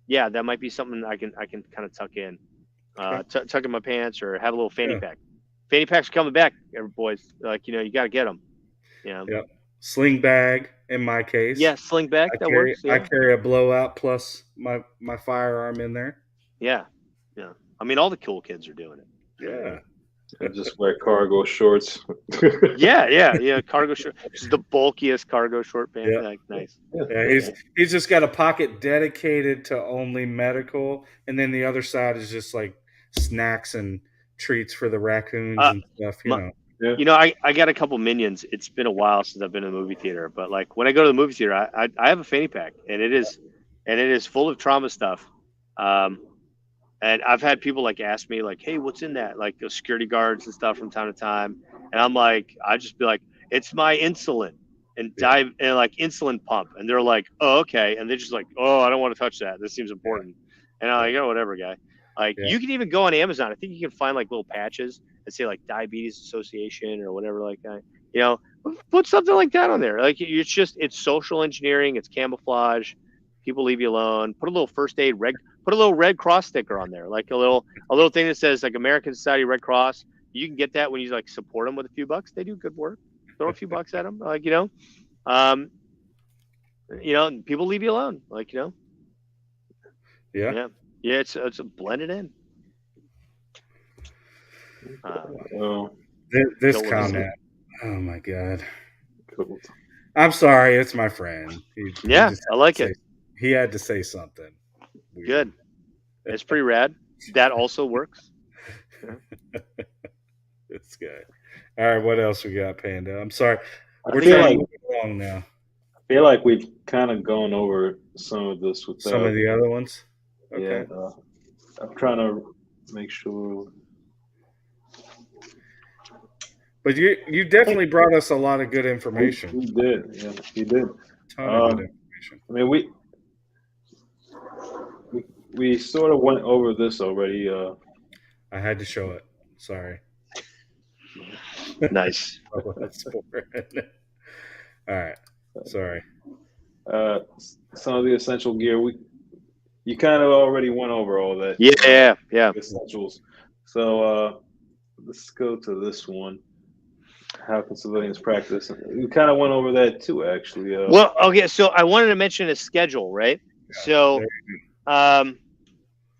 S4: Yeah, that might be something I can kind of tuck in, tuck in my pants, or have a little fanny pack. Fanny packs are coming back, boys. Like, you know, you got to get them. You know.
S3: Yep. Sling bag in my case.
S4: Yeah, sling bag that works. Yeah.
S3: I carry a blowout plus my firearm in there.
S4: Yeah, yeah. I mean, all the cool kids are doing it.
S3: Yeah.
S2: I just wear cargo shorts.
S4: yeah. Cargo short. Just the bulkiest cargo short pants. Yeah. Like, nice.
S3: Yeah, he's just got a pocket dedicated to only medical, and then the other side is just like snacks and treats for the raccoons and stuff.
S4: You know, I got a couple minions. It's been a while since I've been in the movie theater, but like when I go to the movie theater, I have a fanny pack, and it is full of trauma stuff. And I've had people like ask me like, "Hey, what's in that?" Like the security guards and stuff from time to time, and I'm like, I just be like, "It's my insulin and like insulin pump," and they're like, "Oh, okay," and they're just like, "Oh, I don't want to touch that. This seems important," and I'm like, "Oh, whatever, guy." Like you can even go on Amazon. I think you can find like little patches that say like Diabetes Association or whatever like that. You know, put something like that on there. Like it's social engineering. It's camouflage. People leave you alone. Put a little first aid put a little Red Cross sticker on there, like a little thing that says like American Society Red Cross. You can get that when you like support them with a few bucks. They do good work. Throw a few bucks at them, like people leave you alone, like yeah. It's a blended in.
S3: This comment. Oh my god. Cool. I'm sorry, it's my friend.
S4: I like it.
S3: He had to say something.
S4: Weird. Good. It's pretty rad. That also works.
S3: This guy. All right, what else we got, Panda? I'm sorry.
S2: We're trying to move along now. I feel like we've kind of gone over some of this with
S3: some of the other ones.
S2: Okay. Yeah, I'm trying to make sure.
S3: But you definitely brought us a lot of good information.
S2: We did. Yeah, you did.
S3: Ton of good information.
S2: I mean, we sort of went over this already.
S3: I had to show it. Sorry.
S4: Nice.
S3: All right. Sorry.
S2: Some of the essential gear you kind of already went over all that.
S4: Yeah.
S2: Essentials. So let's go to this one. How can civilians practice? We kind of went over that too, actually.
S4: Well, okay. So I wanted to mention a schedule, right?
S3: Yeah,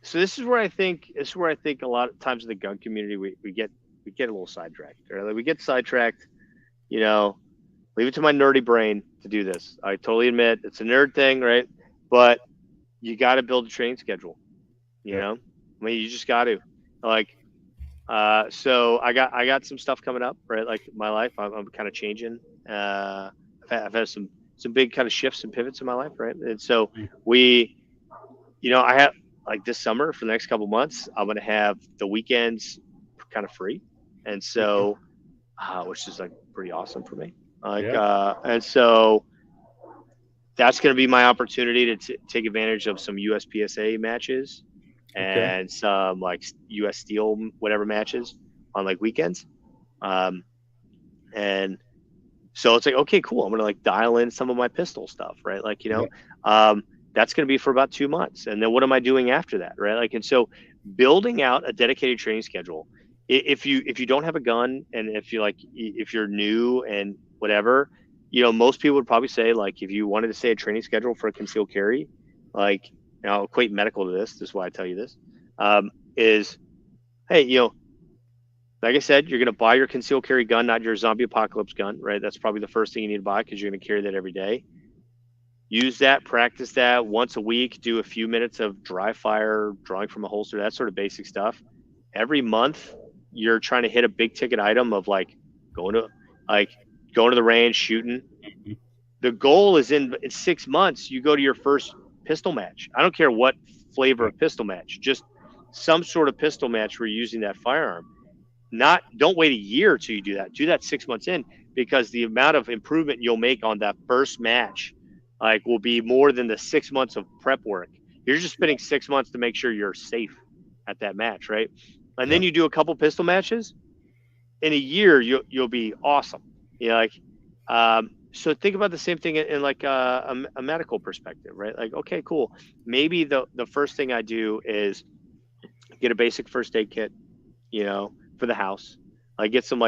S4: so this is where I think a lot of times in the gun community we get a little sidetracked. Right? Like we get sidetracked. You know, leave it to my nerdy brain to do this. I totally admit it's a nerd thing, right? But you got to build a training schedule. You know, I mean, you just got to like. So I got some stuff coming up, right? Like my life, I'm kind of changing. I've had some big kind of shifts and pivots in my life, right? And so I have like this summer for the next couple months, I'm going to have the weekends kind of free. And so, which is like pretty awesome for me. And so that's going to be my opportunity to take advantage of some USPSA matches. And some like U.S. Steel, whatever matches on like weekends. And so it's like, okay, cool. I'm going to like dial in some of my pistol stuff, right? Like, that's going to be for about 2 months. And then what am I doing after that? Right. Like, and so building out a dedicated training schedule, if you don't have a gun and if you're new and whatever, most people would probably say like, if you wanted to say a training schedule for a concealed carry, like, I'll equate medical to this. This is why I tell you this. Is, hey, like I said, you're going to buy your concealed carry gun, not your zombie apocalypse gun, right? That's probably the first thing you need to buy because you're going to carry that every day. Use that, practice that once a week. Do a few minutes of dry fire, drawing from a holster, that sort of basic stuff. Every month, you're trying to hit a big ticket item of like going to the range, shooting. The goal is in 6 months, you go to your first pistol match. I don't care what flavor of pistol match, just some sort of pistol match where you're using that firearm. Don't wait a year till you do that. Do that 6 months in, because the amount of improvement you'll make on that first match will be more than the 6 months of prep work. You're just spending 6 months to make sure you're safe at that match, right? And then you do a couple pistol matches. In a year, you'll be awesome. So think about the same thing in like a medical perspective, right? Like, okay, cool. Maybe the first thing I do is get a basic first aid kit, for the house. I get some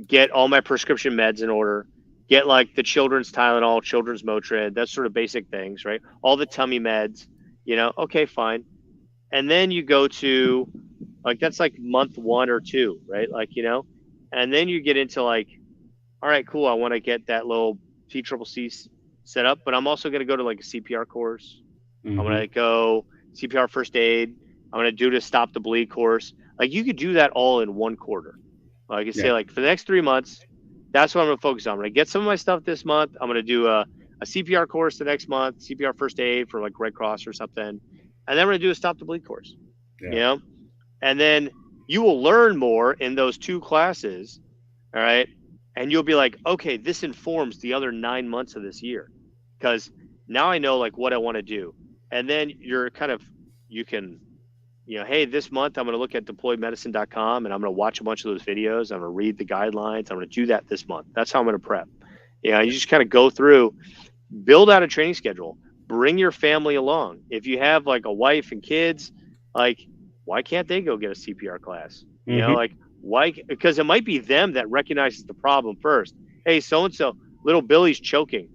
S4: get all my prescription meds in order. Get like the children's Tylenol, children's Motrin, that's sort of basic things, right? All the tummy meds, okay, fine. And then you go to that's like month 1 or 2, right? And then you get into all right, cool. I want to get that little TCCC set up, but I'm also going to go to like a CPR course. I'm going to go CPR first aid. I'm going to do the stop the bleed course. You could do that all in 1 quarter. I could say for the next 3 months, that's what I'm going to focus on. I'm going to get some of my stuff this month. I'm going to do a CPR course the next month, CPR first aid for like Red Cross or something. And then I'm going to do a stop the bleed course, and then you will learn more in those 2 classes. All right. And you'll be like, okay, this informs the other 9 months of this year, because now I know what I want to do. And then you can, hey, this month I'm going to look at deployedmedicine.com and I'm going to watch a bunch of those videos. I'm going to read the guidelines. I'm going to do that this month. That's how I'm going to prep. You just kind of go through, build out a training schedule, bring your family along. If you have a wife and kids, why can't they go get a CPR class? Why? Because it might be them that recognizes the problem first. Hey, so-and-so, little Billy's choking,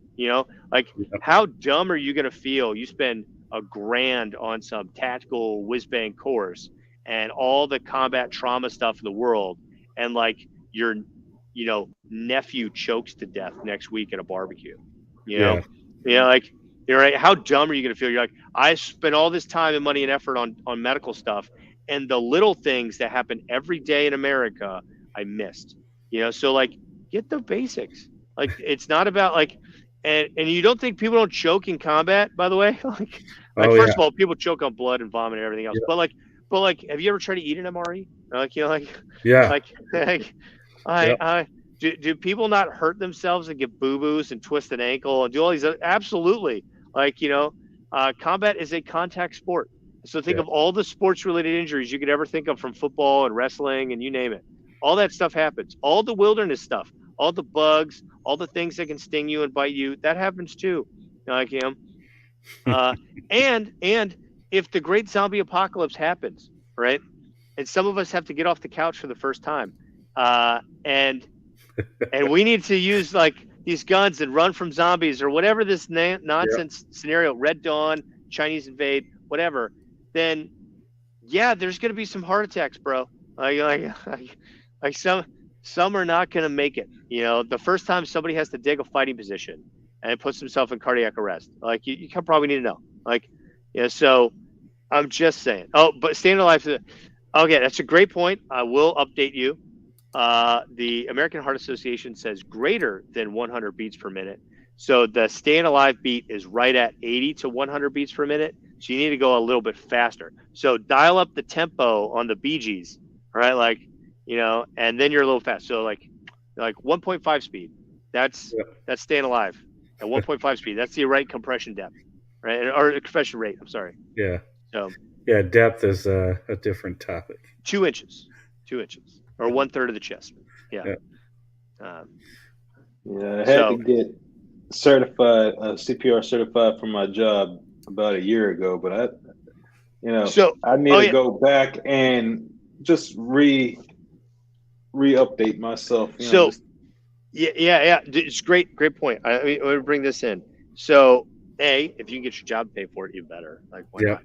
S4: how dumb are you going to feel? You spend $1,000 on some tactical whiz-bang course and all the combat trauma stuff in the world, and your, nephew chokes to death next week at a barbecue, you're right. How dumb are you going to feel? You're like, I spent all this time and money and effort on medical stuff, and the little things that happen every day in America, I missed, so get the basics. It's not about and you don't think people don't choke in combat, by the way? First of all, people choke on blood and vomit and everything else. Yeah. But have you ever tried to eat an MRE? Do people not hurt themselves and get boo-boos and twist an ankle and do all these? Absolutely. Combat is a contact sport. So think of all the sports-related injuries you could ever think of, from football and wrestling and you name it. All that stuff happens. All the wilderness stuff, all the bugs, all the things that can sting you and bite you, that happens too. And if the great zombie apocalypse happens, right, and some of us have to get off the couch for the first time, and we need to use these guns and run from zombies or whatever this nonsense scenario, Red Dawn, Chinese invade, whatever, then there's going to be some heart attacks, bro. Some are not going to make it. The first time somebody has to dig a fighting position and puts himself in cardiac arrest, you probably need to know. So I'm just saying. Oh, but staying alive. Okay, that's a great point. I will update you. The American Heart Association says greater than 100 beats per minute. So the staying alive beat is right at 80 to 100 beats per minute. So you need to go a little bit faster. So dial up the tempo on the Bee Gees, right? And then you're a little fast. So like 1.5 speed. That's staying alive at 1.5 speed. That's the right compression depth, right? Or compression rate. I'm sorry.
S3: Yeah.
S4: So
S3: depth is a different topic.
S4: 2 inches, or 1/3 of the chest. Yeah.
S2: I had to get certified, CPR certified for my job about a year ago, but I need to go back and just re-update myself.
S4: It's great point. I would bring this in. So, if you can get your job paid for it, even better. Why not?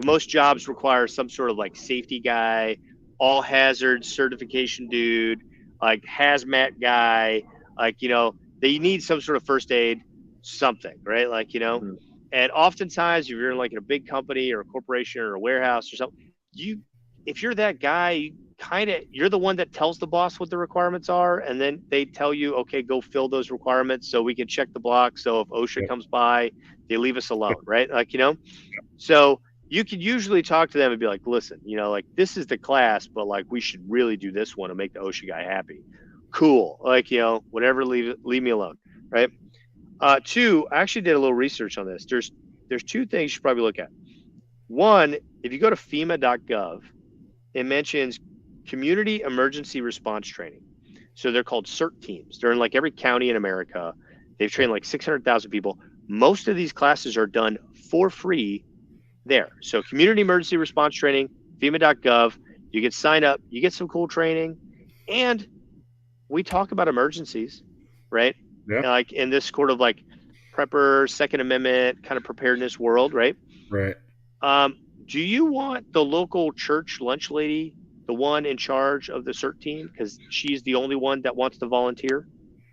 S4: Most jobs require some sort of safety guy, all hazard certification dude, hazmat guy, they need some sort of first aid, something, right? Mm-hmm. And oftentimes if you're in a big company or a corporation or a warehouse or something, if you're that guy, you're the one that tells the boss what the requirements are, and then they tell you, okay, go fill those requirements so we can check the block. So if OSHA comes by, they leave us alone, right? Like, so you could usually talk to them and be like, listen, like this is the class, but like we should really do this one to make the OSHA guy happy. Cool. Like, whatever, leave me alone. Right. Two, I actually did a little research on this. There's two things you should probably look at. One, if you go to FEMA.gov, it mentions community emergency response training. So they're called CERT teams. They're in like every county in America. They've trained like 600,000 people. Most of these classes are done for free there. So community emergency response training, FEMA.gov, you can sign up, you get some cool training, and we talk about emergencies, right?
S3: Yeah.
S4: Like in this sort of like prepper, Second Amendment kind of preparedness world, right?
S3: Right.
S4: Do you want the local church lunch lady, the one in charge of the CERT team, because she's the only one that wants to volunteer?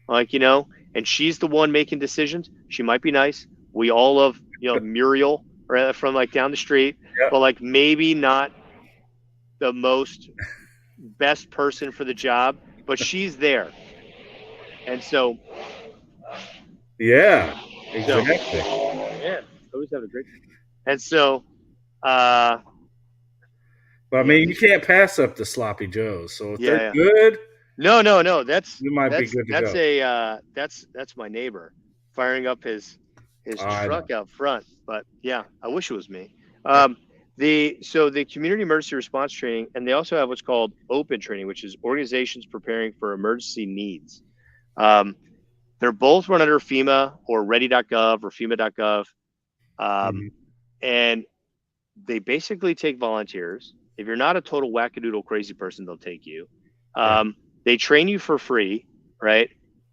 S4: Like, and she's the one making decisions. She might be nice. We all love, Muriel from like down the street, but like maybe not the most best person for the job, but she's there. And so,
S3: yeah, exactly.
S4: Yeah, always have a great time. And so,
S3: but I mean, you can't pass up the sloppy joes. So if they're good,
S4: no, that's
S3: you might be good to
S4: go. That's my neighbor firing up his truck out front. But yeah, I wish it was me. The community emergency response training, and they also have what's called open training, which is organizations preparing for emergency needs. They're both run under FEMA or ready.gov or FEMA.gov. And they basically take volunteers. If you're not a total wackadoodle crazy person, they'll take you. They train you for free, right?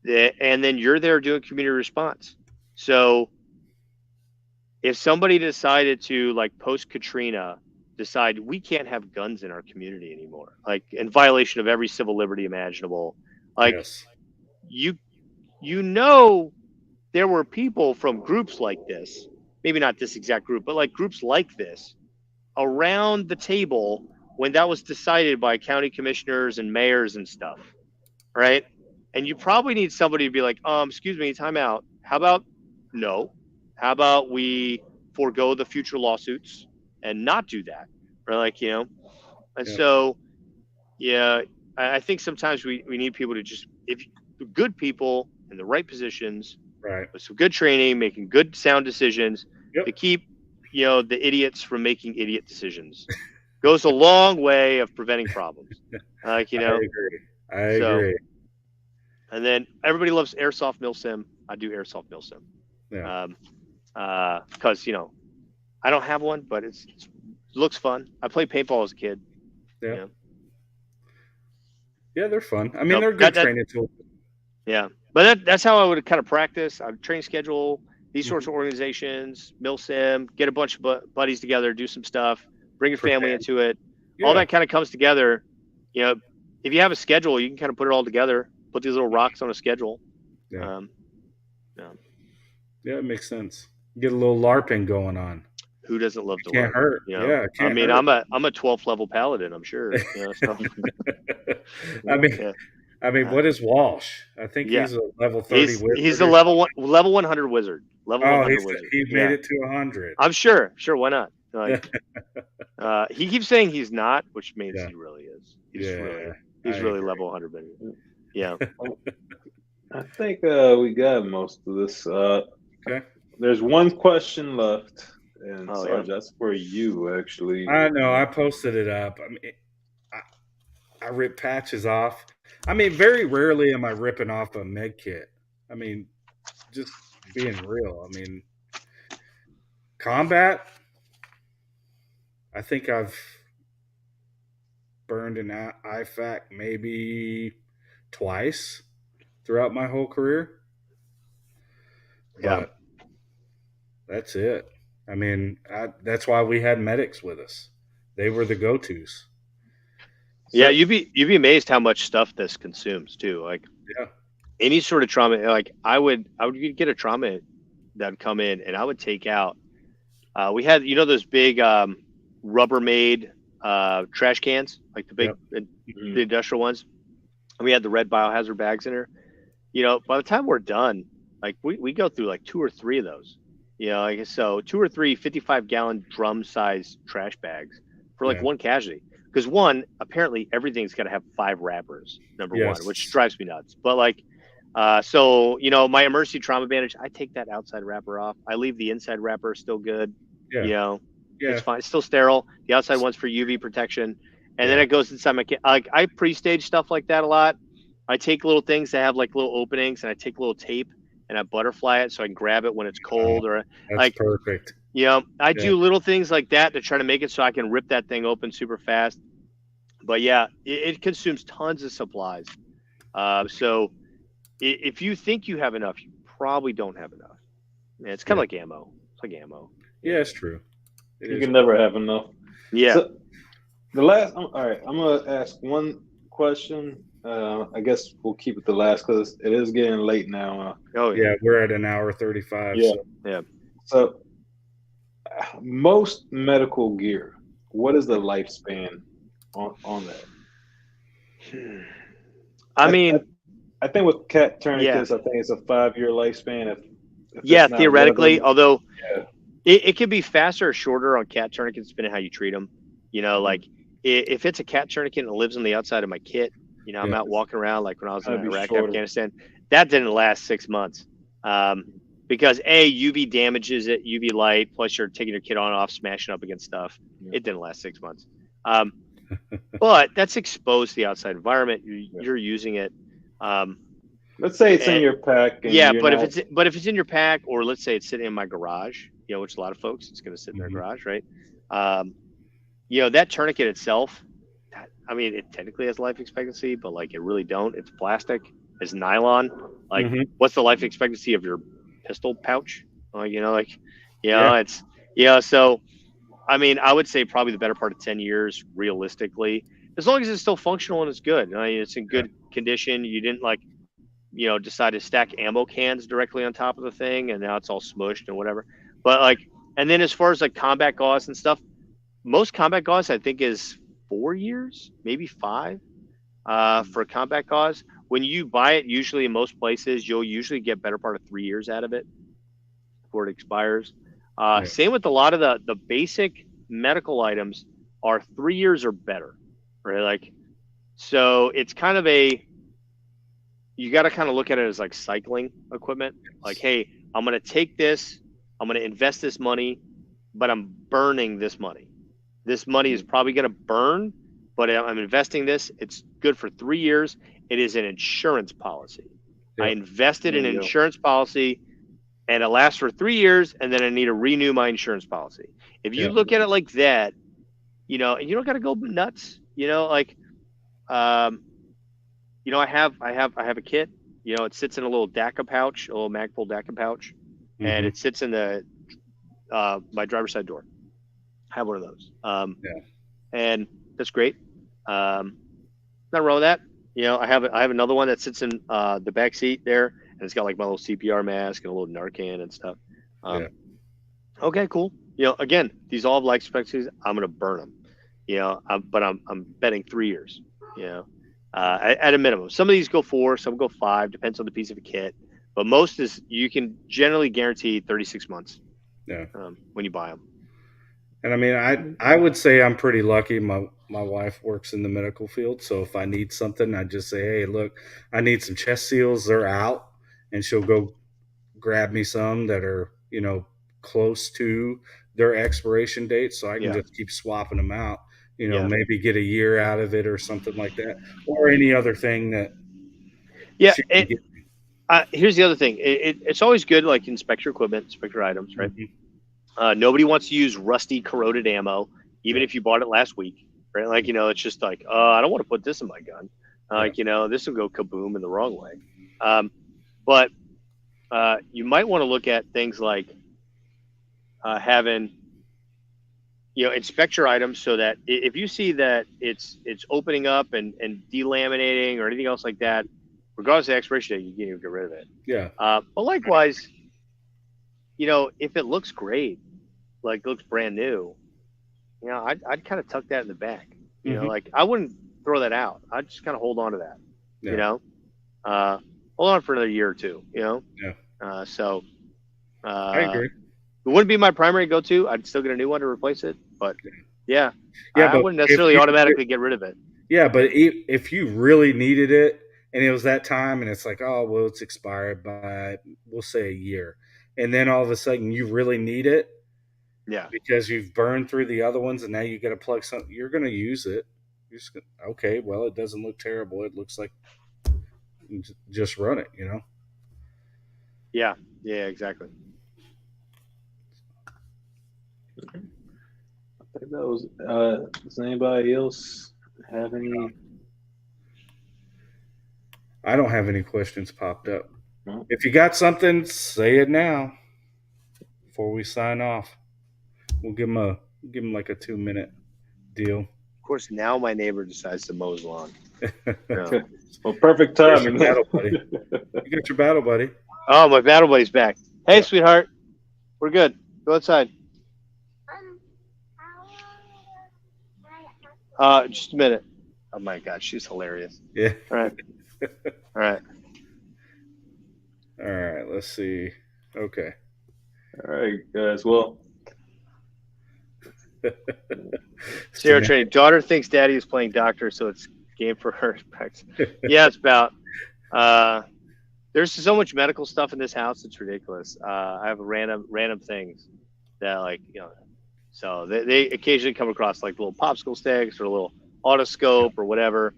S4: And then you're there doing community response. So if somebody decided to, like post Katrina, decide we can't have guns in our community anymore, like in violation of every civil liberty imaginable, like there were people from groups like this, maybe not this exact group, but like groups like this around the table when that was decided by county commissioners and mayors and stuff, right? And you probably need somebody to be like, excuse me, time out. How about we forego the future lawsuits and not do that, right? Like, so, I think sometimes we need people to just, if good people in the right positions,
S3: right,
S4: with some good training, making good sound decisions to keep, the idiots from making idiot decisions goes a long way of preventing problems. Like,
S3: I agree.
S4: And then everybody loves airsoft milsim. I do airsoft milsim.
S3: Yeah.
S4: Because I don't have one, but it looks fun. I played paintball as a kid.
S3: Yeah. Yeah, they're fun. I mean, they're good training tools.
S4: Yeah, but that's how I would kind of practice. I would train schedule these sorts of organizations, milsim, get a bunch of buddies together, do some stuff, bring your family into it. Yeah. All that kind of comes together. If you have a schedule, you can kind of put it all together. Put these little rocks on a schedule.
S3: Yeah. Yeah, it makes sense. Get a little LARPing going on.
S4: Who doesn't love to
S3: can't hurt?
S4: Yeah,
S3: it can't
S4: hurt. I'm a 12th level paladin. I'm sure. So.
S3: I mean, what is Walsh? I think he's a level 30 wizard.
S4: He's a level 100 wizard. Level 100 wizard.
S3: He made it to 100.
S4: I'm sure. Sure, why not? Like, he keeps saying he's not, which means he really is. He's really level 100. Yeah.
S2: I think we got most of this.
S3: Okay.
S2: There's one question left, and Sarge, that's for you, actually.
S3: I know. I posted it up. I mean, I rip patches off. I mean, very rarely am I ripping off a med kit. I mean, just being real. I mean, combat, I think I've burned an IFAC maybe twice throughout my whole career. But that's it. I mean, that's why we had medics with us. They were the go-tos.
S4: Yeah, you'd be amazed how much stuff this consumes too. Like, any sort of trauma. Like, I would get a trauma that would come in, and I would take out. We had those big Rubbermaid trash cans, like the big, the industrial ones. And we had the red biohazard bags in there. You know, by the time we're done, like we go through like 2 or 3 of those. You know, like so 2 or 3 55-gallon drum size trash bags for like one casualty. Because one, apparently everything's got to have 5 wrappers, number one, which drives me nuts. But like, so, you know, my emergency trauma bandage, I take that outside wrapper off. I leave the inside wrapper still good. You know, it's fine. It's still sterile. The outside one's for UV protection. And then it goes inside my kit. Like I pre-stage stuff like that a lot. I take little things that have like little openings, and I take little tape and I butterfly it so I can grab it when it's cold or like
S3: perfect.
S4: You know, I do little things like that to try to make it so I can rip that thing open super fast. But yeah, it consumes tons of supplies. So if you think you have enough, you probably don't have enough. Yeah, it's kind of like ammo. It's like ammo.
S3: Yeah, it's true.
S2: You can never have enough.
S4: Yeah.
S2: So the last, all right, I'm going to ask one question. I guess we'll keep it the last because it is getting late now.
S3: Yeah, we're at an hour 35.
S2: Yeah. So most medical gear, what is the lifespan on that?
S4: I mean,
S2: I think with cat tourniquets, I think it's a 5-year lifespan.
S4: If theoretically, although it can be faster or shorter on cat tourniquets depending on how you treat them. You know, like if it's a cat tourniquet and it lives on the outside of my kit, you know, I'm out walking around like when I was in Iraq, Afghanistan. That didn't last 6 months because UV damages it, UV light. Plus, you're taking your kit on and off, smashing up against stuff. It didn't last 6 months. But that's exposed to the outside environment. You're using it.
S2: Let's say it's in your pack.
S4: But if it's in your pack, or let's say it's sitting in my garage, you know, which a lot of folks, it's going to sit in their garage, right? You know, that tourniquet itself, I mean, it technically has life expectancy, but like it really don't. It's plastic, it's nylon. Like, what's the life expectancy of your pistol pouch? So, I mean, I would say probably the better part of 10 years, realistically, as long as it's still functional and it's good. I mean, it's in good condition. You didn't decide to stack ammo cans directly on top of the thing, and now it's all smushed and whatever. But like, and then as far as like combat gauze and stuff, most combat gauze I think is 4 years, maybe 5 for combat gauze. When you buy it, usually in most places, you'll usually get better part of 3 years out of it before it expires. Same with a lot of the basic medical items are 3 years or better, right? Like, so it's kind of you got to kind of look at it as like cycling equipment. Like, hey, I'm going to take this, I'm going to invest this money, but I'm burning this money. This money is probably going to burn, but I'm investing this. It's good for 3 years. It is an insurance policy. I invested in an insurance policy, and it lasts for 3 years, and then I need to renew my insurance policy. If you look at it like that, you know, and you don't got to go nuts. You know, like, you know, I have a kit. You know, it sits in a little DACA pouch, a little Magpul DACA pouch, and it sits in the my driver's side door. I have one of those. And that's great. Nothing wrong with that. You know, I have another one that sits in the back seat there, and it's got like my little CPR mask and a little Narcan and stuff. Okay, cool. You know, again, these all have life expectancies. I'm gonna burn them. You know, but I'm betting 3 years. You know, at a minimum. Some of these go 4, some go 5. Depends on the piece of a kit. But most is you can generally guarantee 36 months. When you buy them.
S3: And I mean, I would say I'm pretty lucky. My wife works in the medical field, so if I need something, I just say, hey, look, I need some chest seals. They're out, and she'll go grab me some that are, you know, close to their expiration date, so I can just keep swapping them out. You know, maybe get a year out of it or something like that, or any other thing that.
S4: Yeah. Here's the other thing. It's always good, like, inspect your equipment, inspect your items, right? Nobody wants to use rusty, corroded ammo, even if you bought it last week, right? Like, you know, it's just like, I don't want to put this in my gun. Like, you know, this will go kaboom in the wrong way. But you might want to look at things like having, you know, inspect your items so that if you see that it's opening up and delaminating or anything else like that, regardless of the expiration date, you can even get rid of it. But likewise, you know, if it looks great, like looks brand new, I'd kind of tuck that in the back.
S3: Mhm.
S4: Like I wouldn't throw that out. I'd just kind of hold on to that.
S3: Yeah.
S4: Hold on for another year or two.
S3: Yeah.
S4: So
S3: I agree.
S4: it wouldn't be my primary go-to. I'd still get a new one to replace it, but yeah,
S3: Yeah,
S4: I
S3: but
S4: wouldn't
S3: if
S4: necessarily
S3: you
S4: automatically get rid of it.
S3: yeah, but if you really needed it and it was that time and it's like, oh, well, it's expired by, we'll say, a year, and then all of a sudden you really need it
S4: Yeah,
S3: because you've burned through the other ones and now you got to plug something, you're going to use it. You're just gonna, okay, well, it doesn't look terrible. It looks like just run it,
S4: yeah, exactly.
S2: I think that was. Does anybody else have any?
S3: I don't have any questions popped up.
S2: No?
S3: If you got something, say it now before we sign off. We'll give him like a 2-minute deal.
S4: Of course, now my neighbor decides to mow his lawn. Yeah.
S2: Well, perfect
S3: Where's your
S2: timing.
S3: battle buddy? You got your battle buddy.
S4: Oh, my battle buddy's back. Hey,
S3: Yeah.
S4: sweetheart, we're good. Go outside. Just a minute. Oh my God, she's hilarious.
S3: Yeah.
S4: All right. All right.
S3: All right. Let's see. Okay.
S2: All right, guys. Well,
S4: Zero training. Daughter thinks daddy is playing doctor, so it's game for her. Yeah, it's about. There's so much medical stuff in this house; it's ridiculous. I have random things that so they occasionally come across like little popsicle sticks or a little otoscope or whatever.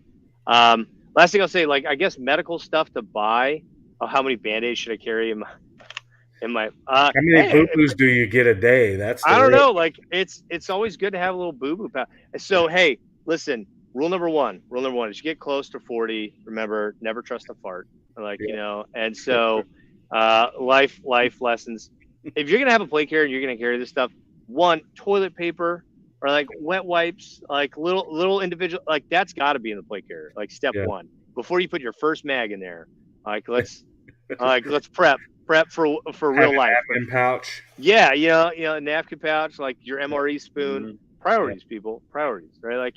S4: Last thing I'll say, like I guess medical stuff to buy. Oh, how many Band-Aids should I carry in my?
S3: How many boo-boos do you get a day? That's
S4: I don't know. Like it's always good to have a little boo-boo pouch. So hey, listen. Rule number one is you get close to 40. Remember, never trust a fart. And so life lessons. If you're gonna have a plate carrier and you're gonna carry this stuff, one, toilet paper or like wet wipes, like little individual, like that's got to be in the plate carrier. Like step one, before you put your first mag in there. Let's prep for real life.
S3: Napkin pouch.
S4: Yeah, a napkin pouch, like your MRE spoon. Mm-hmm. Priorities, people. Priorities, right?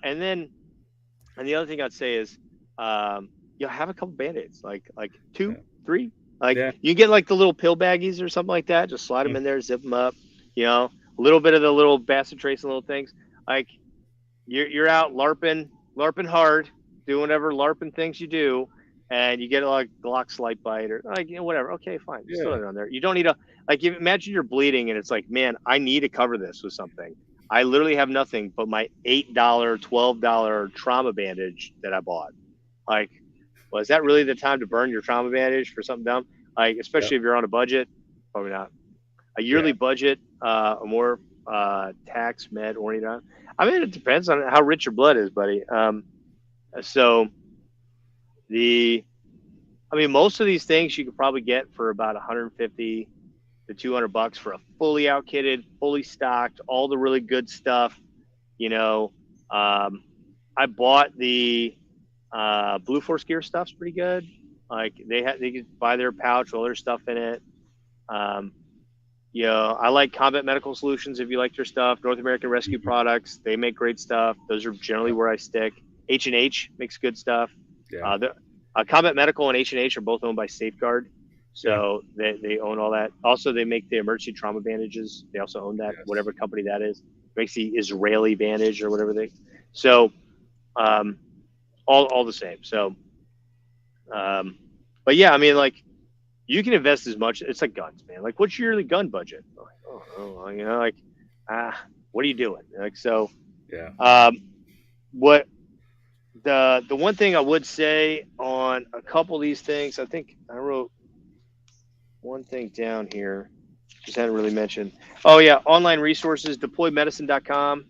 S4: And the other thing I'd say is, have a couple Band-Aids, like 2, 3. You get like the little pill baggies or something like that. Just slide them in there, zip them up. A little bit of the little Bassett Trace and little things. Like you're out LARPing hard, doing whatever LARPing things you do. And you get like Glock slight bite or whatever. Okay, fine. Just throw it on there. You don't need imagine you're bleeding and it's like, man, I need to cover this with something. I literally have nothing but my $8, $12 trauma bandage that I bought. Is that really the time to burn your trauma bandage for something dumb? Especially if you're on a budget, probably not. A yearly budget, a more tax med oriented. I mean, it depends on how rich your blood is, buddy. Most of these things you could probably get for about $150 to $200 for a fully outkitted, fully stocked, all the really good stuff. I bought the Blue Force Gear stuff's pretty good. They could buy their pouch, all their stuff in it. I like Combat Medical Solutions if you like their stuff. North American Rescue Products, they make great stuff. Those are generally where I stick. H&H makes good stuff.
S3: Yeah.
S4: Combat Medical and H&H are both owned by Safeguard, so they own all that. Also, they make the emergency trauma bandages. They also own that, whatever company that is. Makes the Israeli bandage or whatever they. So, all the same. So, but yeah, I mean, like, you can invest as much. It's like guns, man. Like, what's your yearly gun budget? What are you doing? What. The one thing I would say on a couple of these things, I think I wrote one thing down here, just hadn't really mentioned. Oh yeah, online resources, deploymedicine.com,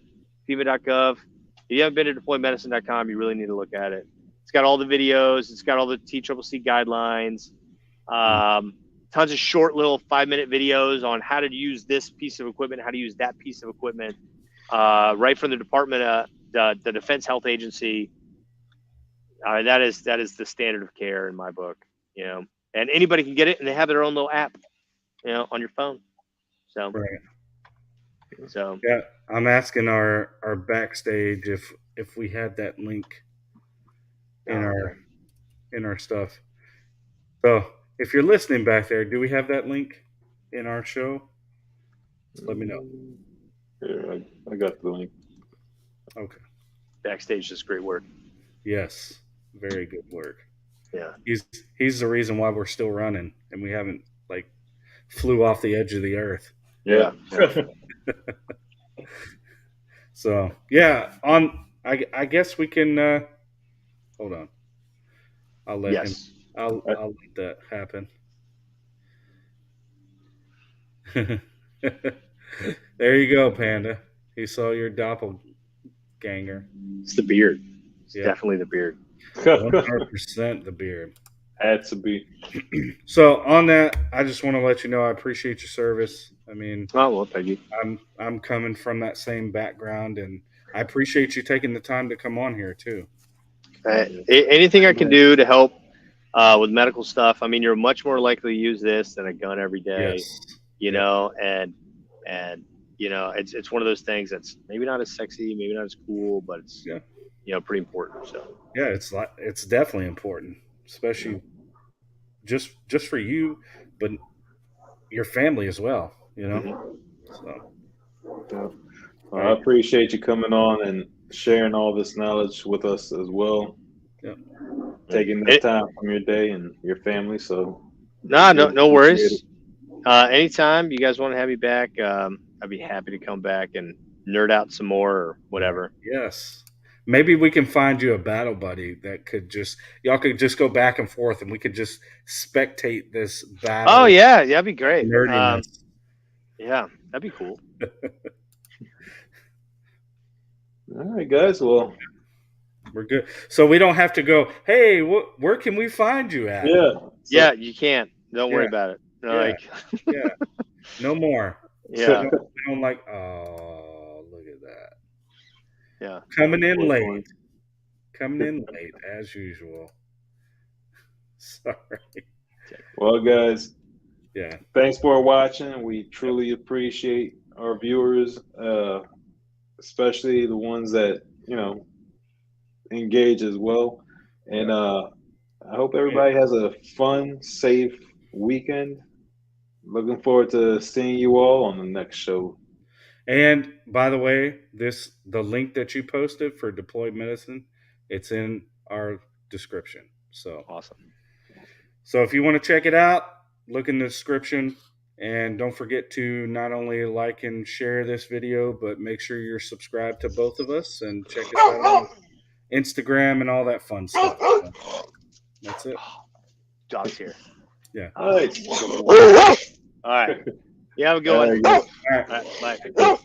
S4: FEMA.gov. If you haven't been to deploymedicine.com, you really need to look at it. It's got all the videos, it's got all the TCCC guidelines, tons of short little 5-minute videos on how to use this piece of equipment, how to use that piece of equipment, right from the Department of the Defense Health Agency. That is the standard of care in my book, and anybody can get it, and they have their own little app, on your phone. So, So
S3: yeah, I'm asking our backstage if we had that link in our stuff. So if you're listening back there, do we have that link in our show? Just let me know.
S2: Here, I got the link.
S3: Okay.
S4: backstage does great work.
S3: Yes. Very good work.
S4: Yeah.
S3: He's the reason why we're still running and we haven't like flew off the edge of the earth.
S2: Yeah.
S3: So yeah, I guess we can hold on. I'll let him I'll let that happen. There you go, Panda. He saw your doppelganger.
S4: It's the beard. It's
S3: Yeah.
S4: definitely the beard.
S3: 100% the beard.
S2: Had to be.
S3: So on that, I just want to let you know I appreciate your service. I mean,
S4: Oh well, thank you.
S3: I'm coming from that same background, and I appreciate you taking the time to come on here too.
S4: Anything I can do to help with medical stuff. I mean, you're much more likely to use this than a gun every day.
S3: Yes.
S4: You know, and you know, it's one of those things that's maybe not as sexy, maybe not as cool, but it's you know, pretty important. So
S3: yeah, it's definitely important, especially just for you, but your family as well. You know. So
S2: Well, I appreciate you coming on and sharing all this knowledge with us as well.
S3: Yep.
S2: Taking the time from your day and your family. So
S4: no worries. Anytime you guys want to have me back, I'd be happy to come back and nerd out some more or whatever.
S3: Yes. Maybe we can find you a battle buddy that could y'all could just go back and forth and we could just spectate this battle.
S4: Oh yeah, that'd be great.
S3: Nerdiness.
S4: Yeah, that'd be cool.
S2: all right, guys. Well,
S3: we're good. So we don't have to go, hey, where can we find you at?
S2: Yeah.
S4: Yeah, you can't. Don't worry about it.
S3: Yeah. No more.
S4: Yeah.
S3: So we don't like, oh, look at that.
S4: Yeah.
S3: Coming in late as usual. Sorry.
S2: Well, guys.
S3: Yeah.
S2: Thanks for watching. We truly appreciate our viewers, especially the ones that, you know, engage as well. And I hope everybody has a fun, safe weekend. Looking forward to seeing you all on the next show.
S3: And by the way, the link that you posted for Deployed Medicine, it's in our description. So
S4: awesome.
S3: So if you want to check it out, look in the description. And don't forget to not only like and share this video, but make sure you're subscribed to both of us and check us out on Instagram and all that fun stuff. So that's it.
S4: Dog's here.
S3: Yeah.
S2: All right.
S4: All right. You have a good one.
S3: All right.
S4: All right. Bye.